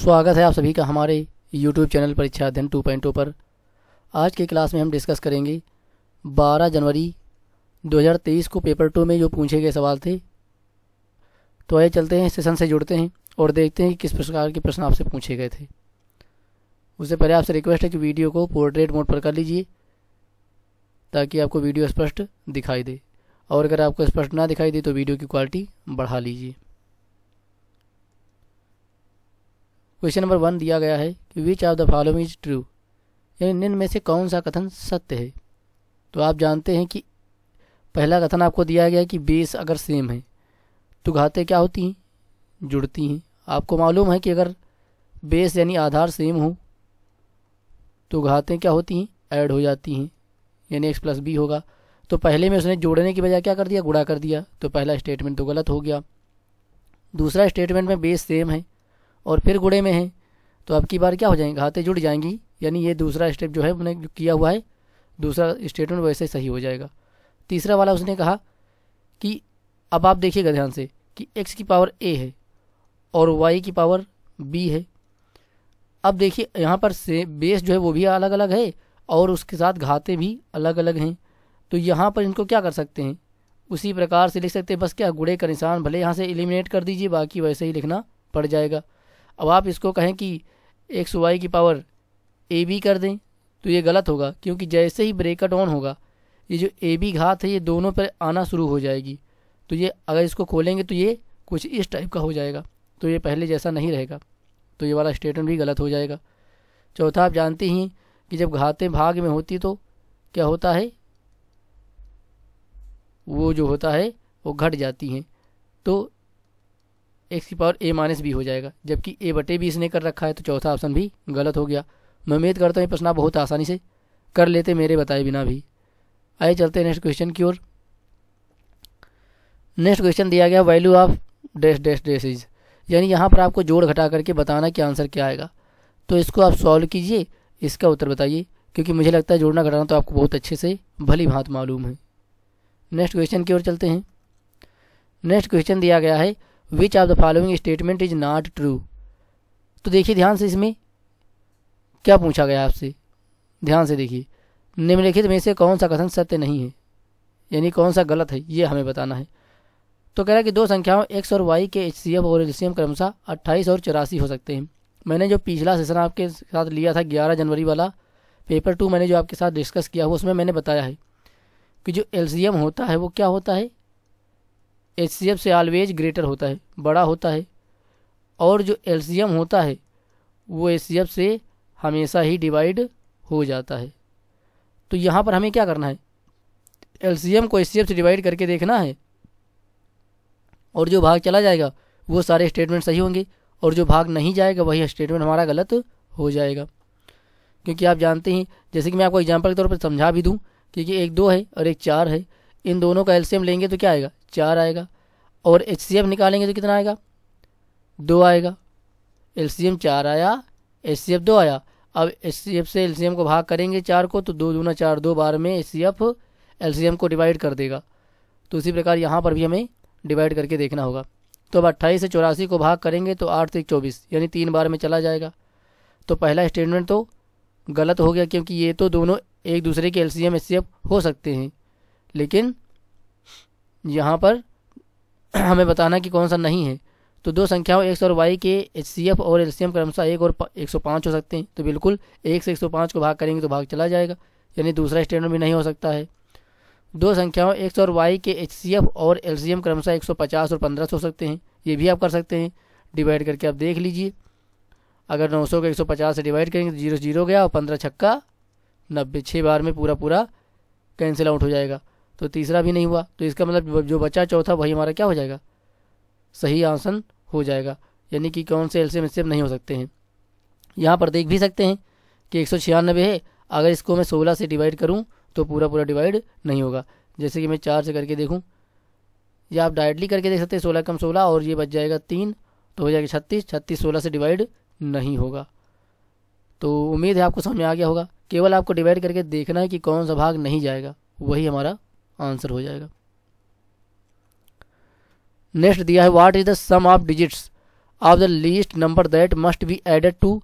स्वागत है आप सभी का हमारे YouTube चैनल परीक्षा अध्ययन 2.0 पर। आज की क्लास में हम डिस्कस करेंगे 12 जनवरी 2023 को पेपर 2 में जो पूछे गए सवाल थे। तो आइए चलते हैं, सेशन से जुड़ते हैं और देखते हैं कि किस प्रकार के प्रश्न आपसे पूछे गए थे। उससे पहले आपसे रिक्वेस्ट है कि वीडियो को पोर्ट्रेट मोड पर कर लीजिए ताकि आपको वीडियो स्पष्ट दिखाई दे, और अगर आपको स्पष्ट ना दिखाई दे तो वीडियो की क्वालिटी बढ़ा लीजिए। क्वेश्चन नंबर 1 दिया गया है कि which of the following is true, यानी निम्न में से कौन सा कथन सत्य है। तो आप जानते हैं कि पहला कथन आपको दिया गया है कि बेस अगर सेम है तो घातें क्या होती हैं, जुड़ती हैं। आपको मालूम है कि अगर बेस यानी आधार सेम हो तो घातें क्या होती हैं, ऐड हो जाती हैं, यानी x + b होगा। तो पहले में उसने जोड़ने की बजाय क्या कर दिया, गुणा कर दिया। तो पहला स्टेटमेंट तो गलत हो गया। दूसरा स्टेटमेंट में बेस सेम है और फिर गुणे में है, तो अब की बार क्या हो जाएंगी, घातें जुड़ जाएंगी, यानी ये दूसरा स्टेप जो है हमने जो किया हुआ है दूसरा स्टेटमेंट वैसे सही हो जाएगा। तीसरा वाला उसने कहा कि अब आप देखिएगा ध्यान से कि x की पावर a है और y की पावर b है। अब देखिए यहाँ पर से बेस जो है वो भी अलग अलग है और उसके साथ घातें भी अलग अलग हैं। तो यहाँ पर इनको क्या कर सकते हैं, उसी प्रकार से लिख सकते हैं, बस क्या गुणे का निशान भले यहाँ से एलिमिनेट कर दीजिए, बाकी वैसे ही लिखना पड़ जाएगा। अब आप इसको कहें कि एक्स वाई की पावर ए बी कर दें तो ये गलत होगा, क्योंकि जैसे ही ब्रैकेट ऑन होगा ये जो ए बी घात है ये दोनों पर आना शुरू हो जाएगी। तो ये अगर इसको खोलेंगे तो ये कुछ इस टाइप का हो जाएगा, तो ये पहले जैसा नहीं रहेगा, तो ये वाला स्टेटमेंट भी गलत हो जाएगा। चौथा, आप जानते ही कि जब घातें भाग में होती तो क्या होता है, वो जो होता है वो घट जाती हैं, तो x की पावर a - b हो जाएगा, जबकि a/b इसने कर रखा है, तो चौथा ऑप्शन भी गलत हो गया। मैं उम्मीद करता हूँ ये प्रश्न आप बहुत आसानी से कर लेते मेरे बताए बिना भी। आइए चलते हैं नेक्स्ट क्वेश्चन की ओर। नेक्स्ट क्वेश्चन दिया गया value of dash dash dash is, यानी यहाँ पर आपको जोड़ घटा करके बताना कि आंसर क्या आएगा। तो इसको आप सॉल्व कीजिए, इसका उत्तर बताइए, क्योंकि मुझे लगता है जोड़ना घटाना तो आपको बहुत अच्छे से भली भांति मालूम है। नेक्स्ट क्वेश्चन की ओर चलते हैं। नेक्स्ट क्वेश्चन दिया गया है which of the following statement is not true. तो देखिए ध्यान से, इसमें क्या पूछा गया आपसे, ध्यान से देखिए, निम्नलिखित में से कौन सा कथन सत्य नहीं है, यानी कौन सा गलत है, ये हमें बताना है। तो कह रहा है कि दो संख्याओं x और y के HCF और LCM क्रमशः 28 और 84 हो सकते हैं। मैंने जो पिछला सेशन आपके साथ लिया था 11 जनवरी वाला पेपर 2, मैंने जो आपके साथ डिस्कस किया हुआ उसमें मैंने बताया है कि जो LCM होता है वो क्या होता है, HCF से ऑलवेज ग्रेटर होता है, बड़ा होता है, और जो LCM होता है वो HCF से हमेशा ही डिवाइड हो जाता है। तो यहाँ पर हमें क्या करना है, LCM को HCF से डिवाइड करके देखना है, और जो भाग चला जाएगा वो सारे स्टेटमेंट सही होंगे, और जो भाग नहीं जाएगा वही स्टेटमेंट हमारा गलत हो जाएगा। क्योंकि आप जानते हैं, जैसे कि मैं आपको एग्जाम्पल के तौर पर समझा भी दूँ, क्योंकि एक 2 है और एक 4 है, इन दोनों का LCM लेंगे तो क्या आएगा, 4 आएगा, और HCF निकालेंगे तो कितना आएगा, 2 आएगा। LCM 4 आया, HCF 2 आया। अब HCF से LCM को भाग करेंगे 4 को, तो 2 दूना 4, 2 बार में HCF LCM को डिवाइड कर देगा। तो उसी प्रकार यहाँ पर भी हमें डिवाइड करके देखना होगा। तो अब 28 से 84 को भाग करेंगे तो 8 से 24, यानी 3 बार में चला जाएगा। तो पहला स्टेटमेंट तो गलत हो गया, क्योंकि ये तो दोनों एक दूसरे के LCM HCF हो सकते हैं, लेकिन यहाँ पर हमें बताना कि कौन सा नहीं है। तो दो संख्याओं x और y के HCF और LCM क्रमशः 1 और 105 हो सकते हैं। तो बिल्कुल 1 से 105 को भाग करेंगे तो भाग चला जाएगा, यानी दूसरा स्टेटमेंट भी नहीं हो सकता है। दो संख्याओं x और y के HCF और LCM क्रमशः 150 और 1500 हो सकते हैं, ये भी आप कर सकते हैं। डिवाइड करके आप देख लीजिए, अगर 900 को 150 से डिवाइड करेंगे तो 0 0 गया और 15 छक्का 90, 6 बार में पूरा कैंसिल आउट हो जाएगा। तो तीसरा भी नहीं हुआ, तो इसका मतलब जो बचा चौथा वही हमारा क्या हो जाएगा, सही आंसर हो जाएगा, यानी कि कौन से LCM HCF नहीं हो सकते हैं। यहाँ पर देख भी सकते हैं कि 196 है, अगर इसको मैं 16 से डिवाइड करूँ तो पूरा डिवाइड नहीं होगा। जैसे कि मैं 4 से करके देखूँ, या आप डायरेक्टली करके देख सकते हैं, 16 कम 16 और ये बच जाएगा 3, तो हो जाएगा 36, 36 16 से डिवाइड नहीं होगा। तो उम्मीद है आपको समझ में आ गया होगा। केवल आपको डिवाइड करके देखना है कि कौन सा भाग नहीं जाएगा, वही हमारा आंसर हो जाएगा। नेक्स्ट दिया है what is the sum of digits of the least number that must be added to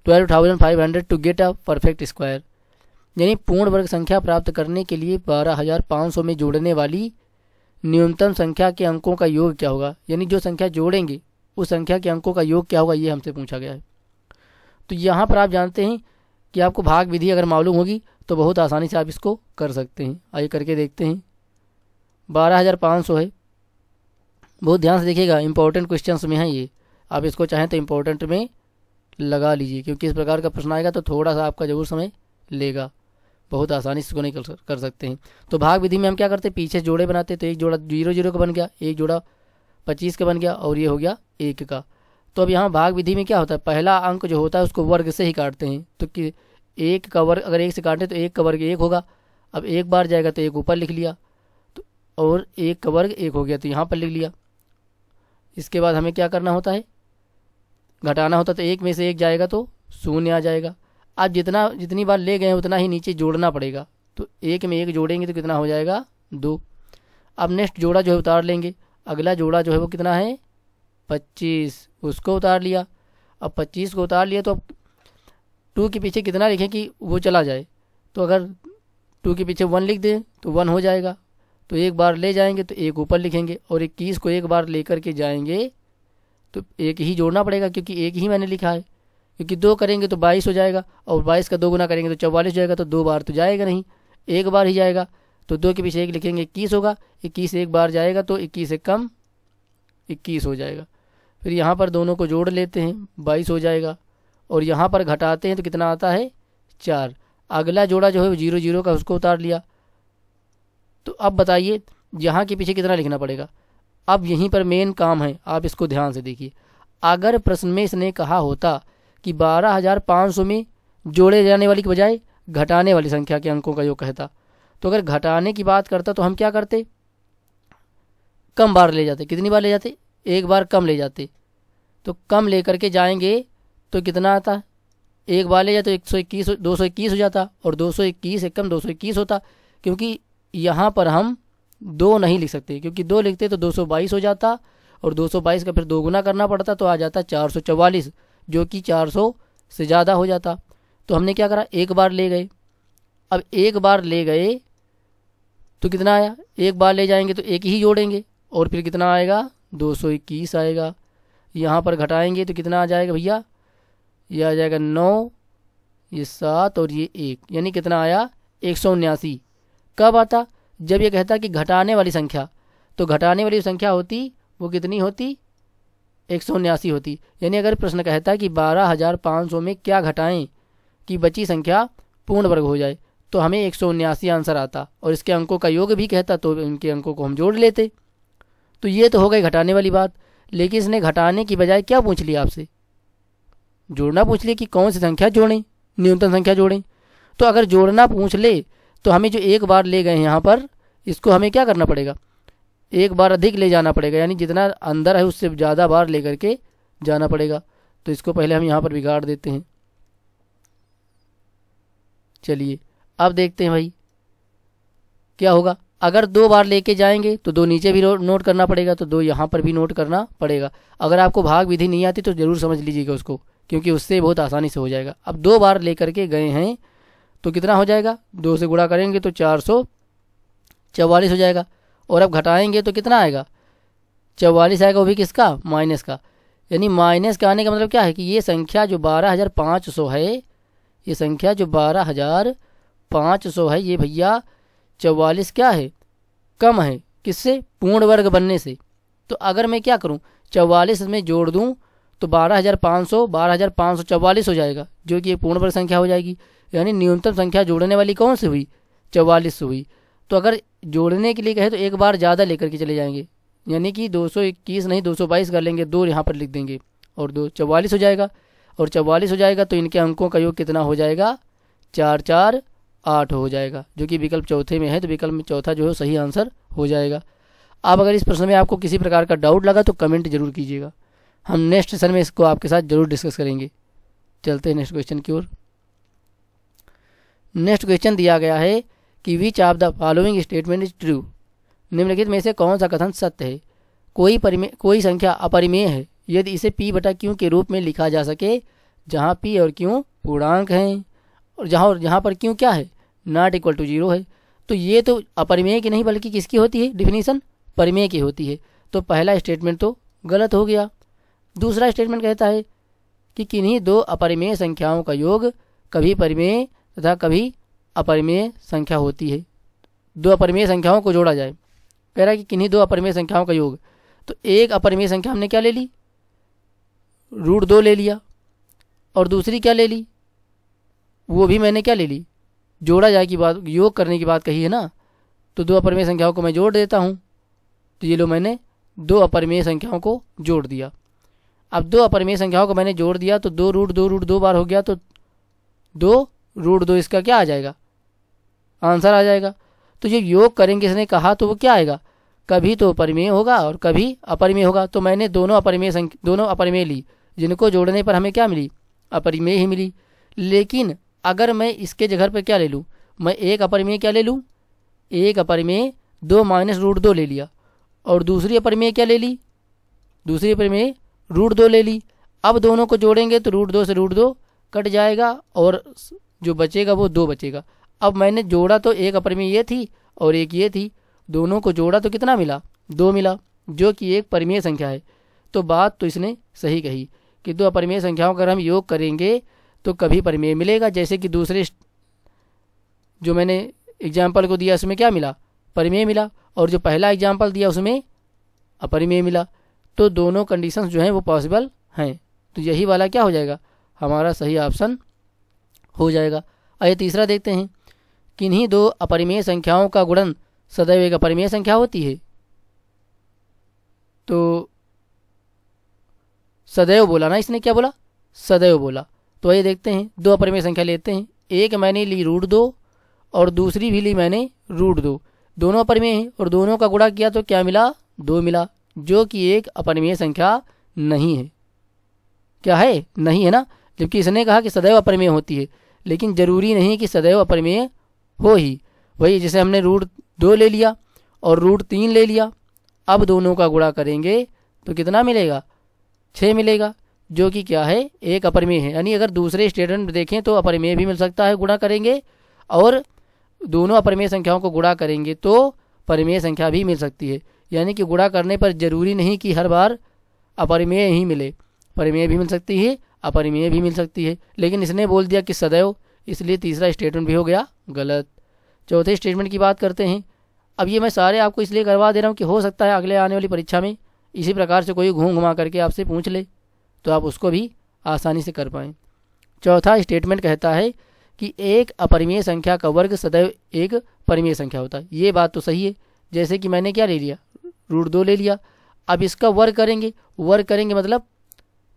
12,500 to get a perfect square. यानी पूर्ण वर्ग संख्या प्राप्त करने के लिए 12,500 में जोड़ने वाली न्यूनतम संख्या के अंकों का योग क्या होगा। यानी जो संख्या जोड़ेंगे उस संख्या के अंकों का योग क्या होगा, ये हमसे पूछा गया है। तो यहाँ पर आप जानते हैं कि आपको भाग विधि अगर मालूम होगी तो बहुत आसानी से आप इसको कर सकते हैं। आइए करके देखते हैं। 12,500 है, बहुत ध्यान से देखिएगा, इंपॉर्टेंट क्वेश्चंस में है ये। आप इसको चाहें तो इंपॉर्टेंट में लगा लीजिए, क्योंकि इस प्रकार का प्रश्न आएगा तो थोड़ा सा आपका जरूर समय लेगा, बहुत आसानी से इसको नहीं कर सकते हैं। तो भाग विधि में हम क्या करते हैं, पीछे जोड़े बनाते, तो एक जोड़ा 0 का बन गया, एक जोड़ा 25 का बन गया और ये हो गया 1 का। तो अब यहाँ भाग विधि में क्या होता है, पहला अंक जो होता है उसको वर्ग से ही काटते हैं। तो कि 1 का वर्ग अगर 1 से काटें तो 1 का वर्ग 1 होगा। अब एक बार जाएगा तो 1 ऊपर लिख लिया, तो और 1 का वर्ग 1 हो गया तो यहाँ पर लिख लिया। इसके बाद हमें क्या करना होता है, घटाना होता है। तो 1 में से 1 जाएगा तो 0 आ जाएगा। आप जितनी बार ले गए उतना ही नीचे जोड़ना पड़ेगा। तो 1 में 1 जोड़ेंगे तो कितना हो जाएगा, 2। अब नेक्स्ट जोड़ा जो है उतार लेंगे। अगला जोड़ा जो है वो कितना है, 25, उसको उतार लिया। अब 25 को उतार लिया तो अब 2 के पीछे कितना लिखें कि वो चला जाए। तो अगर 2 के पीछे 1 लिख दें तो 1 हो जाएगा। तो एक बार ले जाएंगे तो 1 ऊपर लिखेंगे, और 21 को एक बार लेकर के जाएंगे तो 1 ही जोड़ना पड़ेगा, क्योंकि 1 ही मैंने लिखा है। क्योंकि 2 करेंगे तो 22 हो जाएगा, और 22 का 2 गुना करेंगे तो 44 हो जाएगा। तो 2 बार तो जाएगा नहीं, 1 बार ही जाएगा। तो 2 के पीछे 1 लिखेंगे, 21 होगा। 21 एक बार जाएगा तो 21 से कम 21 हो जाएगा। फिर यहाँ पर दोनों को जोड़ लेते हैं, 22 हो जाएगा। और यहाँ पर घटाते हैं तो कितना आता है, 4। अगला जोड़ा जो है वो 0 का, उसको उतार लिया। तो अब बताइए यहाँ के पीछे कितना लिखना पड़ेगा। अब यहीं पर मेन काम है, आप इसको ध्यान से देखिए। अगर प्रश्न में इसने कहा होता कि 12,500 में जोड़े जाने वाली के बजाय घटाने वाली संख्या के अंकों का योग कहता, तो अगर घटाने की बात करता तो हम क्या करते, कम बार ले जाते। कितनी बार ले जाते, 1 बार कम ले जाते। तो कम लेकर के जाएंगे तो कितना आता, 1 बार ले जाते तो 221 हो जाता, और 221 से कम 221 होता। क्योंकि यहाँ पर हम 2 नहीं लिख सकते, क्योंकि 2 लिखते तो 222 हो जाता, और 222 का फिर 2 गुना करना पड़ता तो आ जाता 444, जो कि 400 से ज़्यादा हो जाता। तो हमने क्या करा, 1 बार ले गए। अब 1 बार ले गए तो कितना आया, 1 बार ले जाएंगे तो 1 ही जोड़ेंगे, और फिर कितना आएगा, 221 आएगा। यहाँ पर घटाएंगे तो कितना आ जाएगा भैया, ये आ जाएगा 9, ये 7 और ये 1, यानी कितना आया, 179। कब आता, जब ये कहता कि घटाने वाली संख्या, तो घटाने वाली संख्या होती वो कितनी होती, 179 होती। यानी अगर प्रश्न कहता है कि 12,500 में क्या घटाएं कि बची संख्या पूर्ण वर्ग हो जाए, तो हमें 179 आंसर आता, और इसके अंकों का योग भी कहता तो इनके अंकों को हम जोड़ लेते। तो ये तो हो गई घटाने वाली बात। लेकिन इसने घटाने की बजाय क्या पूछ लिया आपसे, जोड़ना पूछ लिया कि कौन सी संख्या जोड़ें, न्यूनतम संख्या जोड़ें। तो अगर जोड़ना पूछ ले तो हमें जो 1 बार ले गए यहाँ पर, इसको हमें क्या करना पड़ेगा, 1 बार अधिक ले जाना पड़ेगा। यानी जितना अंदर है उससे ज़्यादा बार ले करके जाना पड़ेगा। तो इसको पहले हम यहाँ पर बिगाड़ देते हैं। चलिए अब देखते हैं भाई क्या होगा। अगर 2 बार लेके जाएंगे तो 2 नीचे भी नोट करना पड़ेगा, तो 2 यहाँ पर भी नोट करना पड़ेगा। अगर आपको भाग विधि नहीं आती तो ज़रूर समझ लीजिएगा उसको, क्योंकि उससे बहुत आसानी से हो जाएगा। अब 2 बार लेकर के गए हैं तो कितना हो जाएगा, 2 से गुणा करेंगे तो 444 हो जाएगा। और अब घटाएंगे तो कितना आएगा, 44 आएगा, वो भी किसका, माइनस का। यानी माइनस का आने का मतलब क्या है कि ये संख्या जो 12,500 है, ये संख्या जो 12,500 है, ये भैया 44 क्या है, कम है। किससे, पूर्ण वर्ग बनने से। तो अगर मैं क्या करूं, 44 में जोड़ दूं तो 12,544 हो जाएगा, जो कि एक पूर्ण वर्ग संख्या हो जाएगी। यानी न्यूनतम संख्या जोड़ने वाली कौन सी हुई, 44 हुई। तो अगर जोड़ने के लिए कहे तो 1 बार ज़्यादा लेकर के चले जाएंगे, यानी कि 221 नहीं 222 कर लेंगे, 2 यहाँ पर लिख देंगे, और 2 44 हो जाएगा। और 44 हो जाएगा तो इनके अंकों का योग कितना हो जाएगा, 4 4 8 हो जाएगा, जो कि विकल्प चौथे में है। तो विकल्प में चौथा जो है सही आंसर हो जाएगा। अब अगर इस प्रश्न में आपको किसी प्रकार का डाउट लगा तो कमेंट जरूर कीजिएगा, हम नेक्स्ट सेशन में इसको आपके साथ जरूर डिस्कस करेंगे। चलते हैं नेक्स्ट क्वेश्चन की ओर। नेक्स्ट क्वेश्चन दिया गया है कि which of the following statement is true. निम्नलिखित में से कौन सा कथन सत्य है। कोई संख्या अपरिमेय है, यदि इसे p बटा q के रूप में लिखा जा सके जहाँ p और q पूर्णांक हैं और जहाँ पर q क्या है, नॉट इक्वल टू 0 है। तो ये तो अपरिमेय की नहीं बल्कि किसकी होती है, डिफिनीशन परिमेय की होती है। तो पहला स्टेटमेंट तो गलत हो गया। दूसरा स्टेटमेंट कहता है कि किन्हीं दो अपरिमेय संख्याओं का योग कभी परिमेय तथा कभी अपरिमेय संख्या होती है। दो अपरिमेय संख्याओं को जोड़ा जाए, कह रहा है कि किन्हीं दो अपरिमेय संख्याओं का योग। तो एक अपरिमेय संख्या हमने क्या ले ली, √2 ले लिया, और दूसरी क्या ले ली, वो भी मैंने क्या ले ली, जोड़ा जाए की बात, योग करने की बात कही है ना। तो दो अपरिमेय संख्याओं को मैं जोड़ देता हूँ। तो ये लो मैंने दो अपरिमेय संख्याओं को जोड़ दिया। अब दो अपरिमेय संख्याओं को मैंने जोड़ दिया तो 2√2 बार हो गया, तो 2√2 इसका क्या आ जाएगा, आंसर आ जाएगा। तो जब योग करेंगे इसने कहा तो वो क्या आएगा, कभी तो परिमेय होगा और कभी अपरिमेय होगा। तो मैंने दोनों अपरिमेय ली, जिनको जोड़ने पर हमें क्या मिली, अपरिमेय ही मिली। लेकिन अगर मैं इसके जगह पर क्या ले लूँ, मैं एक अपरिमेय क्या ले लूँ, एक अपरिमेय 2 - √2 ले लिया, और दूसरी अपरिमेय क्या ले ली, दूसरी अपरिमेय √2 ले ली। अब दोनों को जोड़ेंगे तो √2 से √2 कट जाएगा और जो बचेगा वो 2 बचेगा। अब मैंने जोड़ा तो एक अपरिमेय ये थी और एक ये थी, दोनों को जोड़ा तो कितना मिला, 2 मिला, जो कि एक परिमेय संख्या है। तो बात तो इसने सही कही कि दो अपरिमेय संख्याओं का अगर हम योग करेंगे तो कभी परिमेय मिलेगा। जैसे कि दूसरे जो मैंने एग्जाम्पल को दिया उसमें क्या मिला, परिमेय मिला, और जो पहला एग्जाम्पल दिया उसमें अपरिमेय मिला। तो दोनों कंडीशंस जो हैं वो पॉसिबल हैं। तो यही वाला क्या हो जाएगा, हमारा सही ऑप्शन हो जाएगा। आइए तीसरा देखते हैं, किन्हीं दो अपरिमेय संख्याओं का गुणन सदैव एक अपरिमेय संख्या होती है। तो सदैव बोला ना इसने, क्या बोला, सदैव बोला। तो आइए देखते हैं, दो अपरिमेय संख्या लेते हैं। एक मैंने ली √2 और दूसरी भी ली मैंने √2, दोनों अपरिमेय हैं और दोनों का गुणा किया तो क्या मिला, 2 मिला, जो कि एक अपरिमेय संख्या नहीं है। क्या है, नहीं है ना। जबकि इसने कहा कि सदैव अपरिमेय होती है, लेकिन जरूरी नहीं कि सदैव अपरिमेय हो ही। वही जैसे हमने √2 ले लिया और √3 ले लिया, अब दोनों का गुणा करेंगे तो कितना मिलेगा, 6 मिलेगा, जो कि क्या है, एक अपरिमेय है। यानी अगर दूसरे स्टेटमेंट देखें तो अपरिमेय भी मिल सकता है, गुणा करेंगे, और दोनों अपरिमेय संख्याओं को गुणा करेंगे तो परिमेय संख्या भी मिल सकती है। यानी कि गुणा करने पर जरूरी नहीं कि हर बार अपरिमेय ही मिले, परिमेय भी मिल सकती है, अपरिमेय भी मिल सकती है। लेकिन इसने बोल दिया कि सदैव, इसलिए तीसरा स्टेटमेंट भी हो गया गलत। चौथे स्टेटमेंट की बात करते हैं। अब ये मैं सारे आपको इसलिए करवा दे रहा हूँ कि हो सकता है अगले आने वाली परीक्षा में इसी प्रकार से कोई घूम घुमा करके आपसे पूछ ले, तो आप उसको भी आसानी से कर पाएँ। चौथा स्टेटमेंट कहता है कि एक अपरिमेय संख्या का वर्ग सदैव एक परिमेय संख्या होता है। ये बात तो सही है। जैसे कि मैंने क्या ले लिया, √2 ले लिया, अब इसका वर्ग करेंगे, वर्ग करेंगे मतलब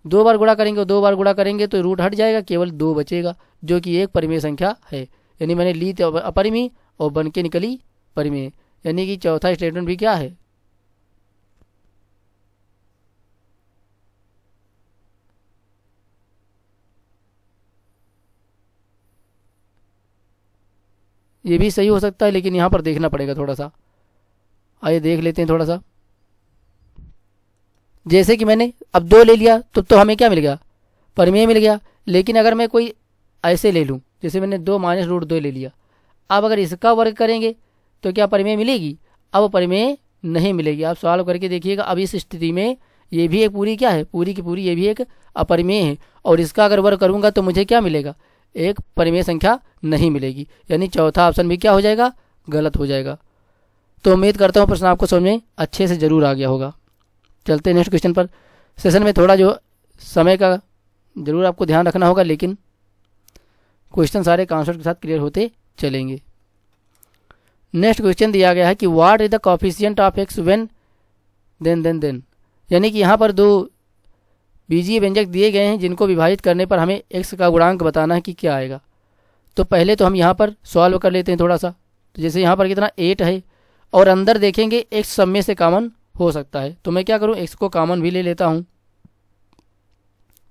2 बार गुणा करेंगे, 2 बार गुणा करेंगे तो रूट हट जाएगा, केवल 2 बचेगा, जो कि एक परिमेय संख्या है। यानी मैंने ली तो अपरिमेय और बन के निकली परिमेय। यानी कि चौथा स्टेटमेंट भी क्या है, ये भी सही हो सकता है, लेकिन यहाँ पर देखना पड़ेगा थोड़ा सा। आइए देख लेते हैं थोड़ा सा। जैसे कि मैंने अब 2 ले लिया तो हमें क्या मिल गया, परिमेय मिल गया। लेकिन अगर मैं कोई ऐसे ले लूँ, जैसे मैंने 2 - √2 ले लिया, अब अगर इसका वर्ग करेंगे तो क्या परिमेय मिलेगी, अब परिमेय नहीं मिलेगी। आप सॉल्व करके देखिएगा। अब इस स्थिति में ये भी एक पूरी क्या है, पूरी की पूरी ये भी एक अपरिमेय है, और इसका अगर वर्ग करूँगा तो मुझे क्या मिलेगा, एक परिमेय संख्या नहीं मिलेगी। यानी चौथा ऑप्शन भी क्या हो जाएगा, गलत हो जाएगा। तो उम्मीद करता हूँ प्रश्न आपको समझ में अच्छे से ज़रूर आ गया होगा। चलते हैं नेक्स्ट क्वेश्चन पर। सेशन में थोड़ा जो समय का ज़रूर आपको ध्यान रखना होगा, लेकिन क्वेश्चन सारे कॉन्सेप्ट के साथ क्लियर होते चलेंगे। नेक्स्ट क्वेश्चन दिया गया है कि what is the coefficient of X when then. यानी कि यहाँ पर 2 बीजीय व्यंजक दिए गए हैं जिनको विभाजित करने पर हमें एक्स का गुणांक बताना है कि क्या आएगा। तो पहले तो हम यहाँ पर सॉल्व कर लेते हैं थोड़ा सा। तो जैसे यहाँ पर कितना 8 है, और अंदर देखेंगे एक्स सब में से कॉमन हो सकता है, तो मैं क्या करूँ, एक्स को कॉमन भी ले लेता हूँ।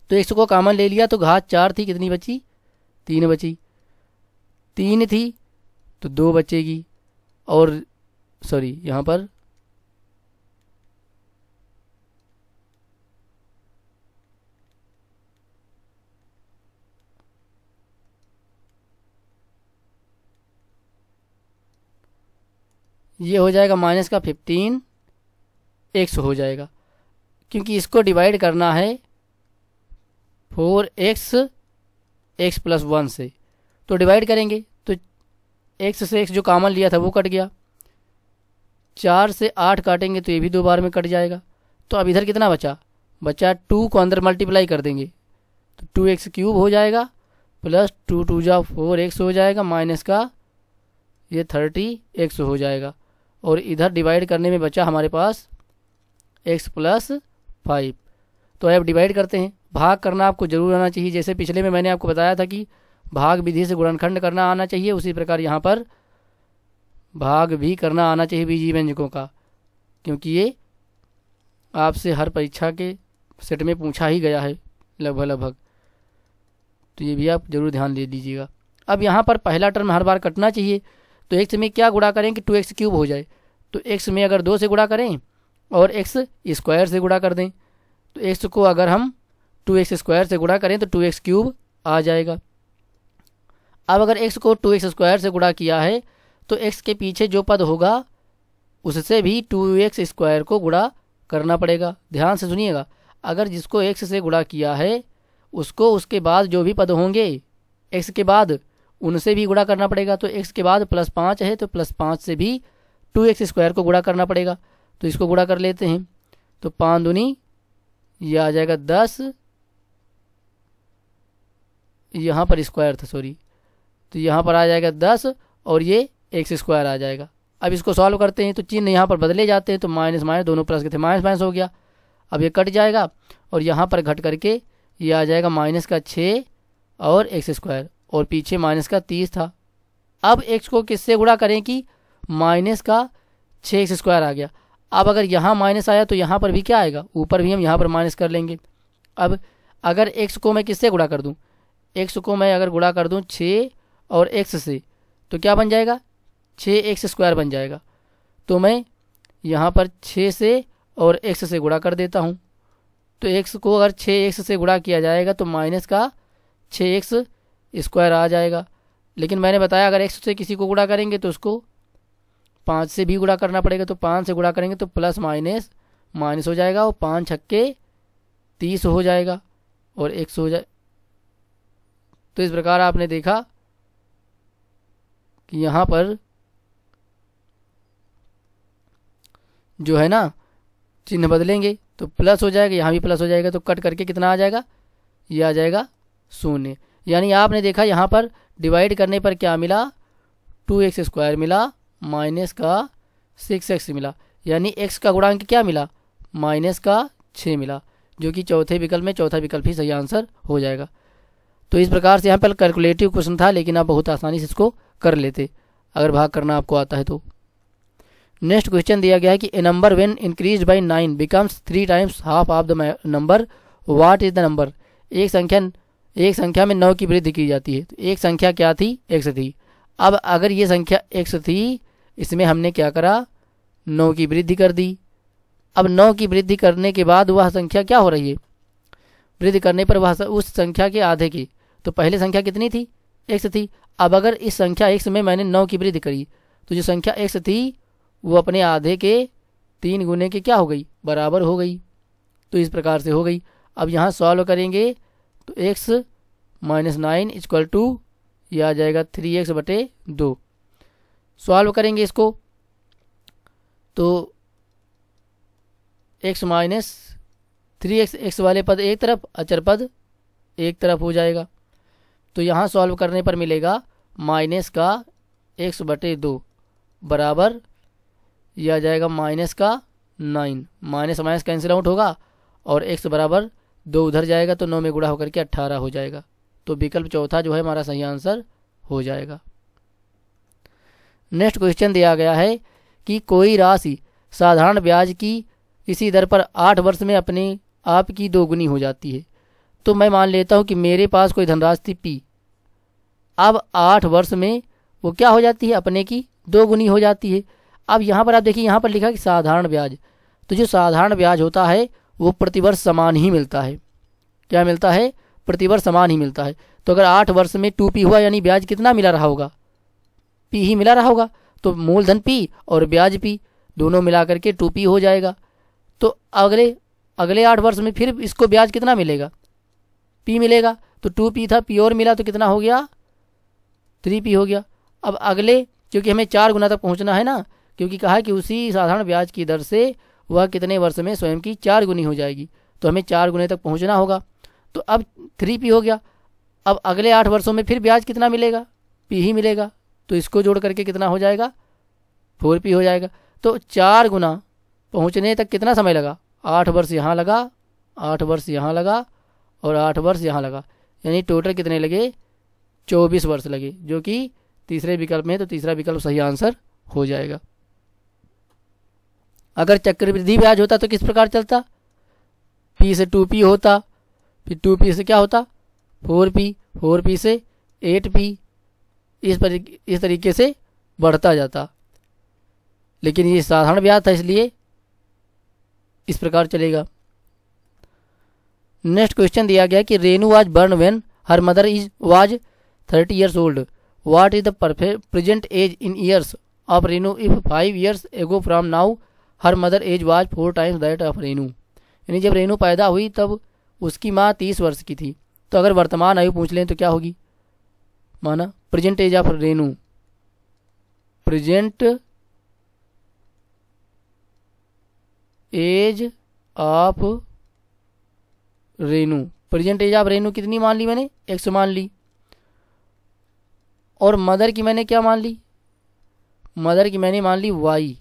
तो एक्स को कॉमन ले लिया तो घात 4 थी, कितनी बची, 3 बची, 3 थी तो 2 बचेगी, और सॉरी यहाँ पर ये हो जाएगा माइनस का 15x हो जाएगा, क्योंकि इसको डिवाइड करना है 4x x प्लस 1 से। तो डिवाइड करेंगे तो x से x जो कॉमन लिया था वो कट गया, 4 से 8 काटेंगे तो ये भी 2 बार में कट जाएगा। तो अब इधर कितना बचा, 2 को अंदर मल्टीप्लाई कर देंगे तो 2x क्यूब हो जाएगा प्लस 2 2 जा 4x हो जाएगा माइनस का ये 30x हो जाएगा। और इधर डिवाइड करने में बचा हमारे पास x प्लस 5। तो अब डिवाइड करते हैं। भाग करना आपको जरूर आना चाहिए, जैसे पिछले में मैंने आपको बताया था कि भाग विधि से गुणनखंड करना आना चाहिए, उसी प्रकार यहाँ पर भाग भी करना आना चाहिए बीजीय व्यंजकों का, क्योंकि ये आपसे हर परीक्षा के सेट में पूछा ही गया है लगभग। तो ये भी आप जरूर ध्यान दे दीजिएगा। अब यहाँ पर पहला टर्म हर बार कटना चाहिए, तो x में क्या गुणा करें कि 2x क्यूब हो जाए। तो x में अगर 2 से गुणा करें और x स्क्वायर से गुणा कर दें, तो x को अगर हम 2x स्क्वायर से गुणा करें तो 2x क्यूब आ जाएगा। अब अगर x को 2x स्क्वायर से गुणा किया है तो x के पीछे जो पद होगा उससे भी 2x स्क्वायर को गुणा करना पड़ेगा। ध्यान से सुनिएगा, अगर जिसको x से गुणा किया है उसको उसके बाद जो भी पद होंगे x के बाद उनसे भी गुणा करना पड़ेगा। तो x के बाद +5 है तो +5 से भी 2x स्क्वायर को गुणा करना पड़ेगा। तो इसको गुणा कर लेते हैं, तो 5 दूनी ये आ जाएगा 10, यहाँ पर स्क्वायर था सॉरी, तो यहाँ पर आ जाएगा 10 और ये x स्क्वायर आ जाएगा। अब इसको सॉल्व करते हैं तो चिन्ह यहाँ पर बदले जाते हैं, तो माइनस माइनस दोनों प्लस के थे, माइनस माइनस हो गया। अब ये कट जाएगा और यहाँ पर घट करके ये आ जाएगा माइनस का 6 और x स्क्वायर, और पीछे माइनस का 30 था। अब x को किससे गुणा करें कि माइनस का 6x स्क्वायर आ गया। अब अगर यहाँ माइनस आया तो यहाँ पर भी क्या आएगा, ऊपर भी हम यहाँ पर माइनस कर लेंगे। अब अगर x को मैं किससे गुणा कर दूँ, x को मैं अगर गुणा कर दूँ 6 और x से, तो क्या बन जाएगा 6x स्क्वायर बन जाएगा। तो मैं यहाँ पर 6 से और x से गुणा कर देता हूँ। तो x को अगर 6x से गुणा किया जाएगा तो माइनस का 6x स्क्वायर आ जाएगा। लेकिन मैंने बताया अगर x से किसी को गुणा करेंगे तो उसको 5 से भी गुणा करना पड़ेगा। तो 5 से गुणा करेंगे तो प्लस माइनस माइनस हो जाएगा और 5 छक्के 30 हो जाएगा और x हो जाए। तो इस प्रकार आपने देखा कि यहाँ पर जो है ना चिन्ह बदलेंगे तो प्लस हो जाएगा, यहाँ भी प्लस हो जाएगा, तो कट करके कितना आ जाएगा, ये आ जाएगा 0। यानी आपने देखा यहाँ पर डिवाइड करने पर क्या मिला, 2x स्क्वायर मिला माइनस का 6x मिला, यानी x का गुणांक क्या मिला, माइनस का 6 मिला, जो कि चौथे विकल्प में चौथा विकल्प ही सही आंसर हो जाएगा। तो इस प्रकार से यहाँ पर कैलकुलेटिव क्वेश्चन था, लेकिन आप बहुत आसानी से इसको कर लेते अगर भाग करना आपको आता है तो। नेक्स्ट क्वेश्चन दिया गया है कि a number when increased by 9 becomes 3 times half of the number, what is the number. एक संख्या में 9 की वृद्धि की जाती है। तो एक संख्या क्या थी, x थी। अब अगर ये संख्या x थी, इसमें हमने क्या करा, 9 की वृद्धि कर दी। अब 9 की वृद्धि करने के बाद वह संख्या क्या हो रही है, वृद्धि करने पर वह उस संख्या के आधे की। तो पहले संख्या कितनी थी, x थी। अब अगर इस संख्या x में मैंने 9 की वृद्धि करी तो जो संख्या x थी वो अपने आधे के 3 गुने के क्या हो गई, बराबर हो गई। तो इस प्रकार से हो गई। अब यहाँ सॉल्व करेंगे तो x माइनस 9 इक्वल टू यह आ जाएगा 3x/2। सॉल्व करेंगे इसको तो x माइनस 3x, x वाले पद एक तरफ, अचर पद एक तरफ हो जाएगा। तो यहाँ सॉल्व करने पर मिलेगा माइनस का x/2 बराबर यह आ जाएगा माइनस का 9, माइनस माइनस कैंसिल आउट होगा और x बराबर 2 उधर जाएगा तो 9 में गुणा होकर के 18 हो जाएगा। तो विकल्प चौथा जो है हमारा सही आंसर हो जाएगा। नेक्स्ट क्वेश्चन दिया गया है कि कोई राशि साधारण ब्याज की इसी दर पर 8 वर्ष में अपने आप की 2 गुनी हो जाती है। तो मैं मान लेता हूँ कि मेरे पास कोई धनराशि थी P, अब 8 वर्ष में वो क्या हो जाती है, अपने की 2 गुनी हो जाती है। अब यहाँ पर आप देखिए, यहाँ पर लिखा कि साधारण ब्याज, तो जो साधारण ब्याज होता है वो प्रतिवर्ष समान ही मिलता है। क्या मिलता है, प्रतिवर्ष समान ही मिलता है। तो अगर 8 वर्ष में 2p हुआ यानी ब्याज कितना मिला रहा होगा, p ही मिला रहा होगा। तो मूलधन P और ब्याज P दोनों मिला करके 2P हो जाएगा। तो अगले 8 वर्ष में फिर इसको ब्याज कितना मिलेगा, P मिलेगा। तो 2P था, P और मिला तो कितना हो गया, 3P हो गया। अब अगले, क्योंकि हमें 4 गुना तक पहुंचना है ना, क्योंकि कहा है कि उसी साधारण ब्याज की दर से वह कितने वर्ष में स्वयं की 4 गुनी हो जाएगी, तो हमें 4 गुने तक पहुंचना होगा। तो अब 3P हो गया। अब अगले 8 वर्षों में फिर ब्याज कितना मिलेगा, P ही मिलेगा। तो इसको जोड़ करके कितना हो जाएगा, 4P हो जाएगा। तो 4 गुना पहुंचने तक कितना समय लगा, 8 वर्ष यहाँ लगा, 8 वर्ष यहाँ लगा और 8 वर्ष यहाँ लगा, यानी टोटल कितने लगे, 24 वर्ष लगे, जो कि तीसरे विकल्प में है। तो तीसरा विकल्प सही आंसर हो जाएगा। अगर चक्रवृद्धि ब्याज होता तो किस प्रकार चलता, P से 2P होता, फिर 2P से क्या होता 4P, 4P से 8P, इस तरीके से बढ़ता जाता। लेकिन ये साधारण ब्याज था इसलिए इस प्रकार चलेगा। नेक्स्ट क्वेश्चन दिया गया कि Renu was born when her mother was 30 years old. What is the present age in years of Renu if 5 years ago from now her mother age was 4 times that of Renu? यानी जब रेनू पैदा हुई तब उसकी माँ 30 वर्ष की थी। तो अगर वर्तमान आयु पूछ लें तो क्या होगी, माना present age of Renu, present age of Renu, present age of Renu कितनी मान ली मैंने, 100 मान ली। और मदर की मैंने क्या मान ली, मदर की मैंने मान ली Y।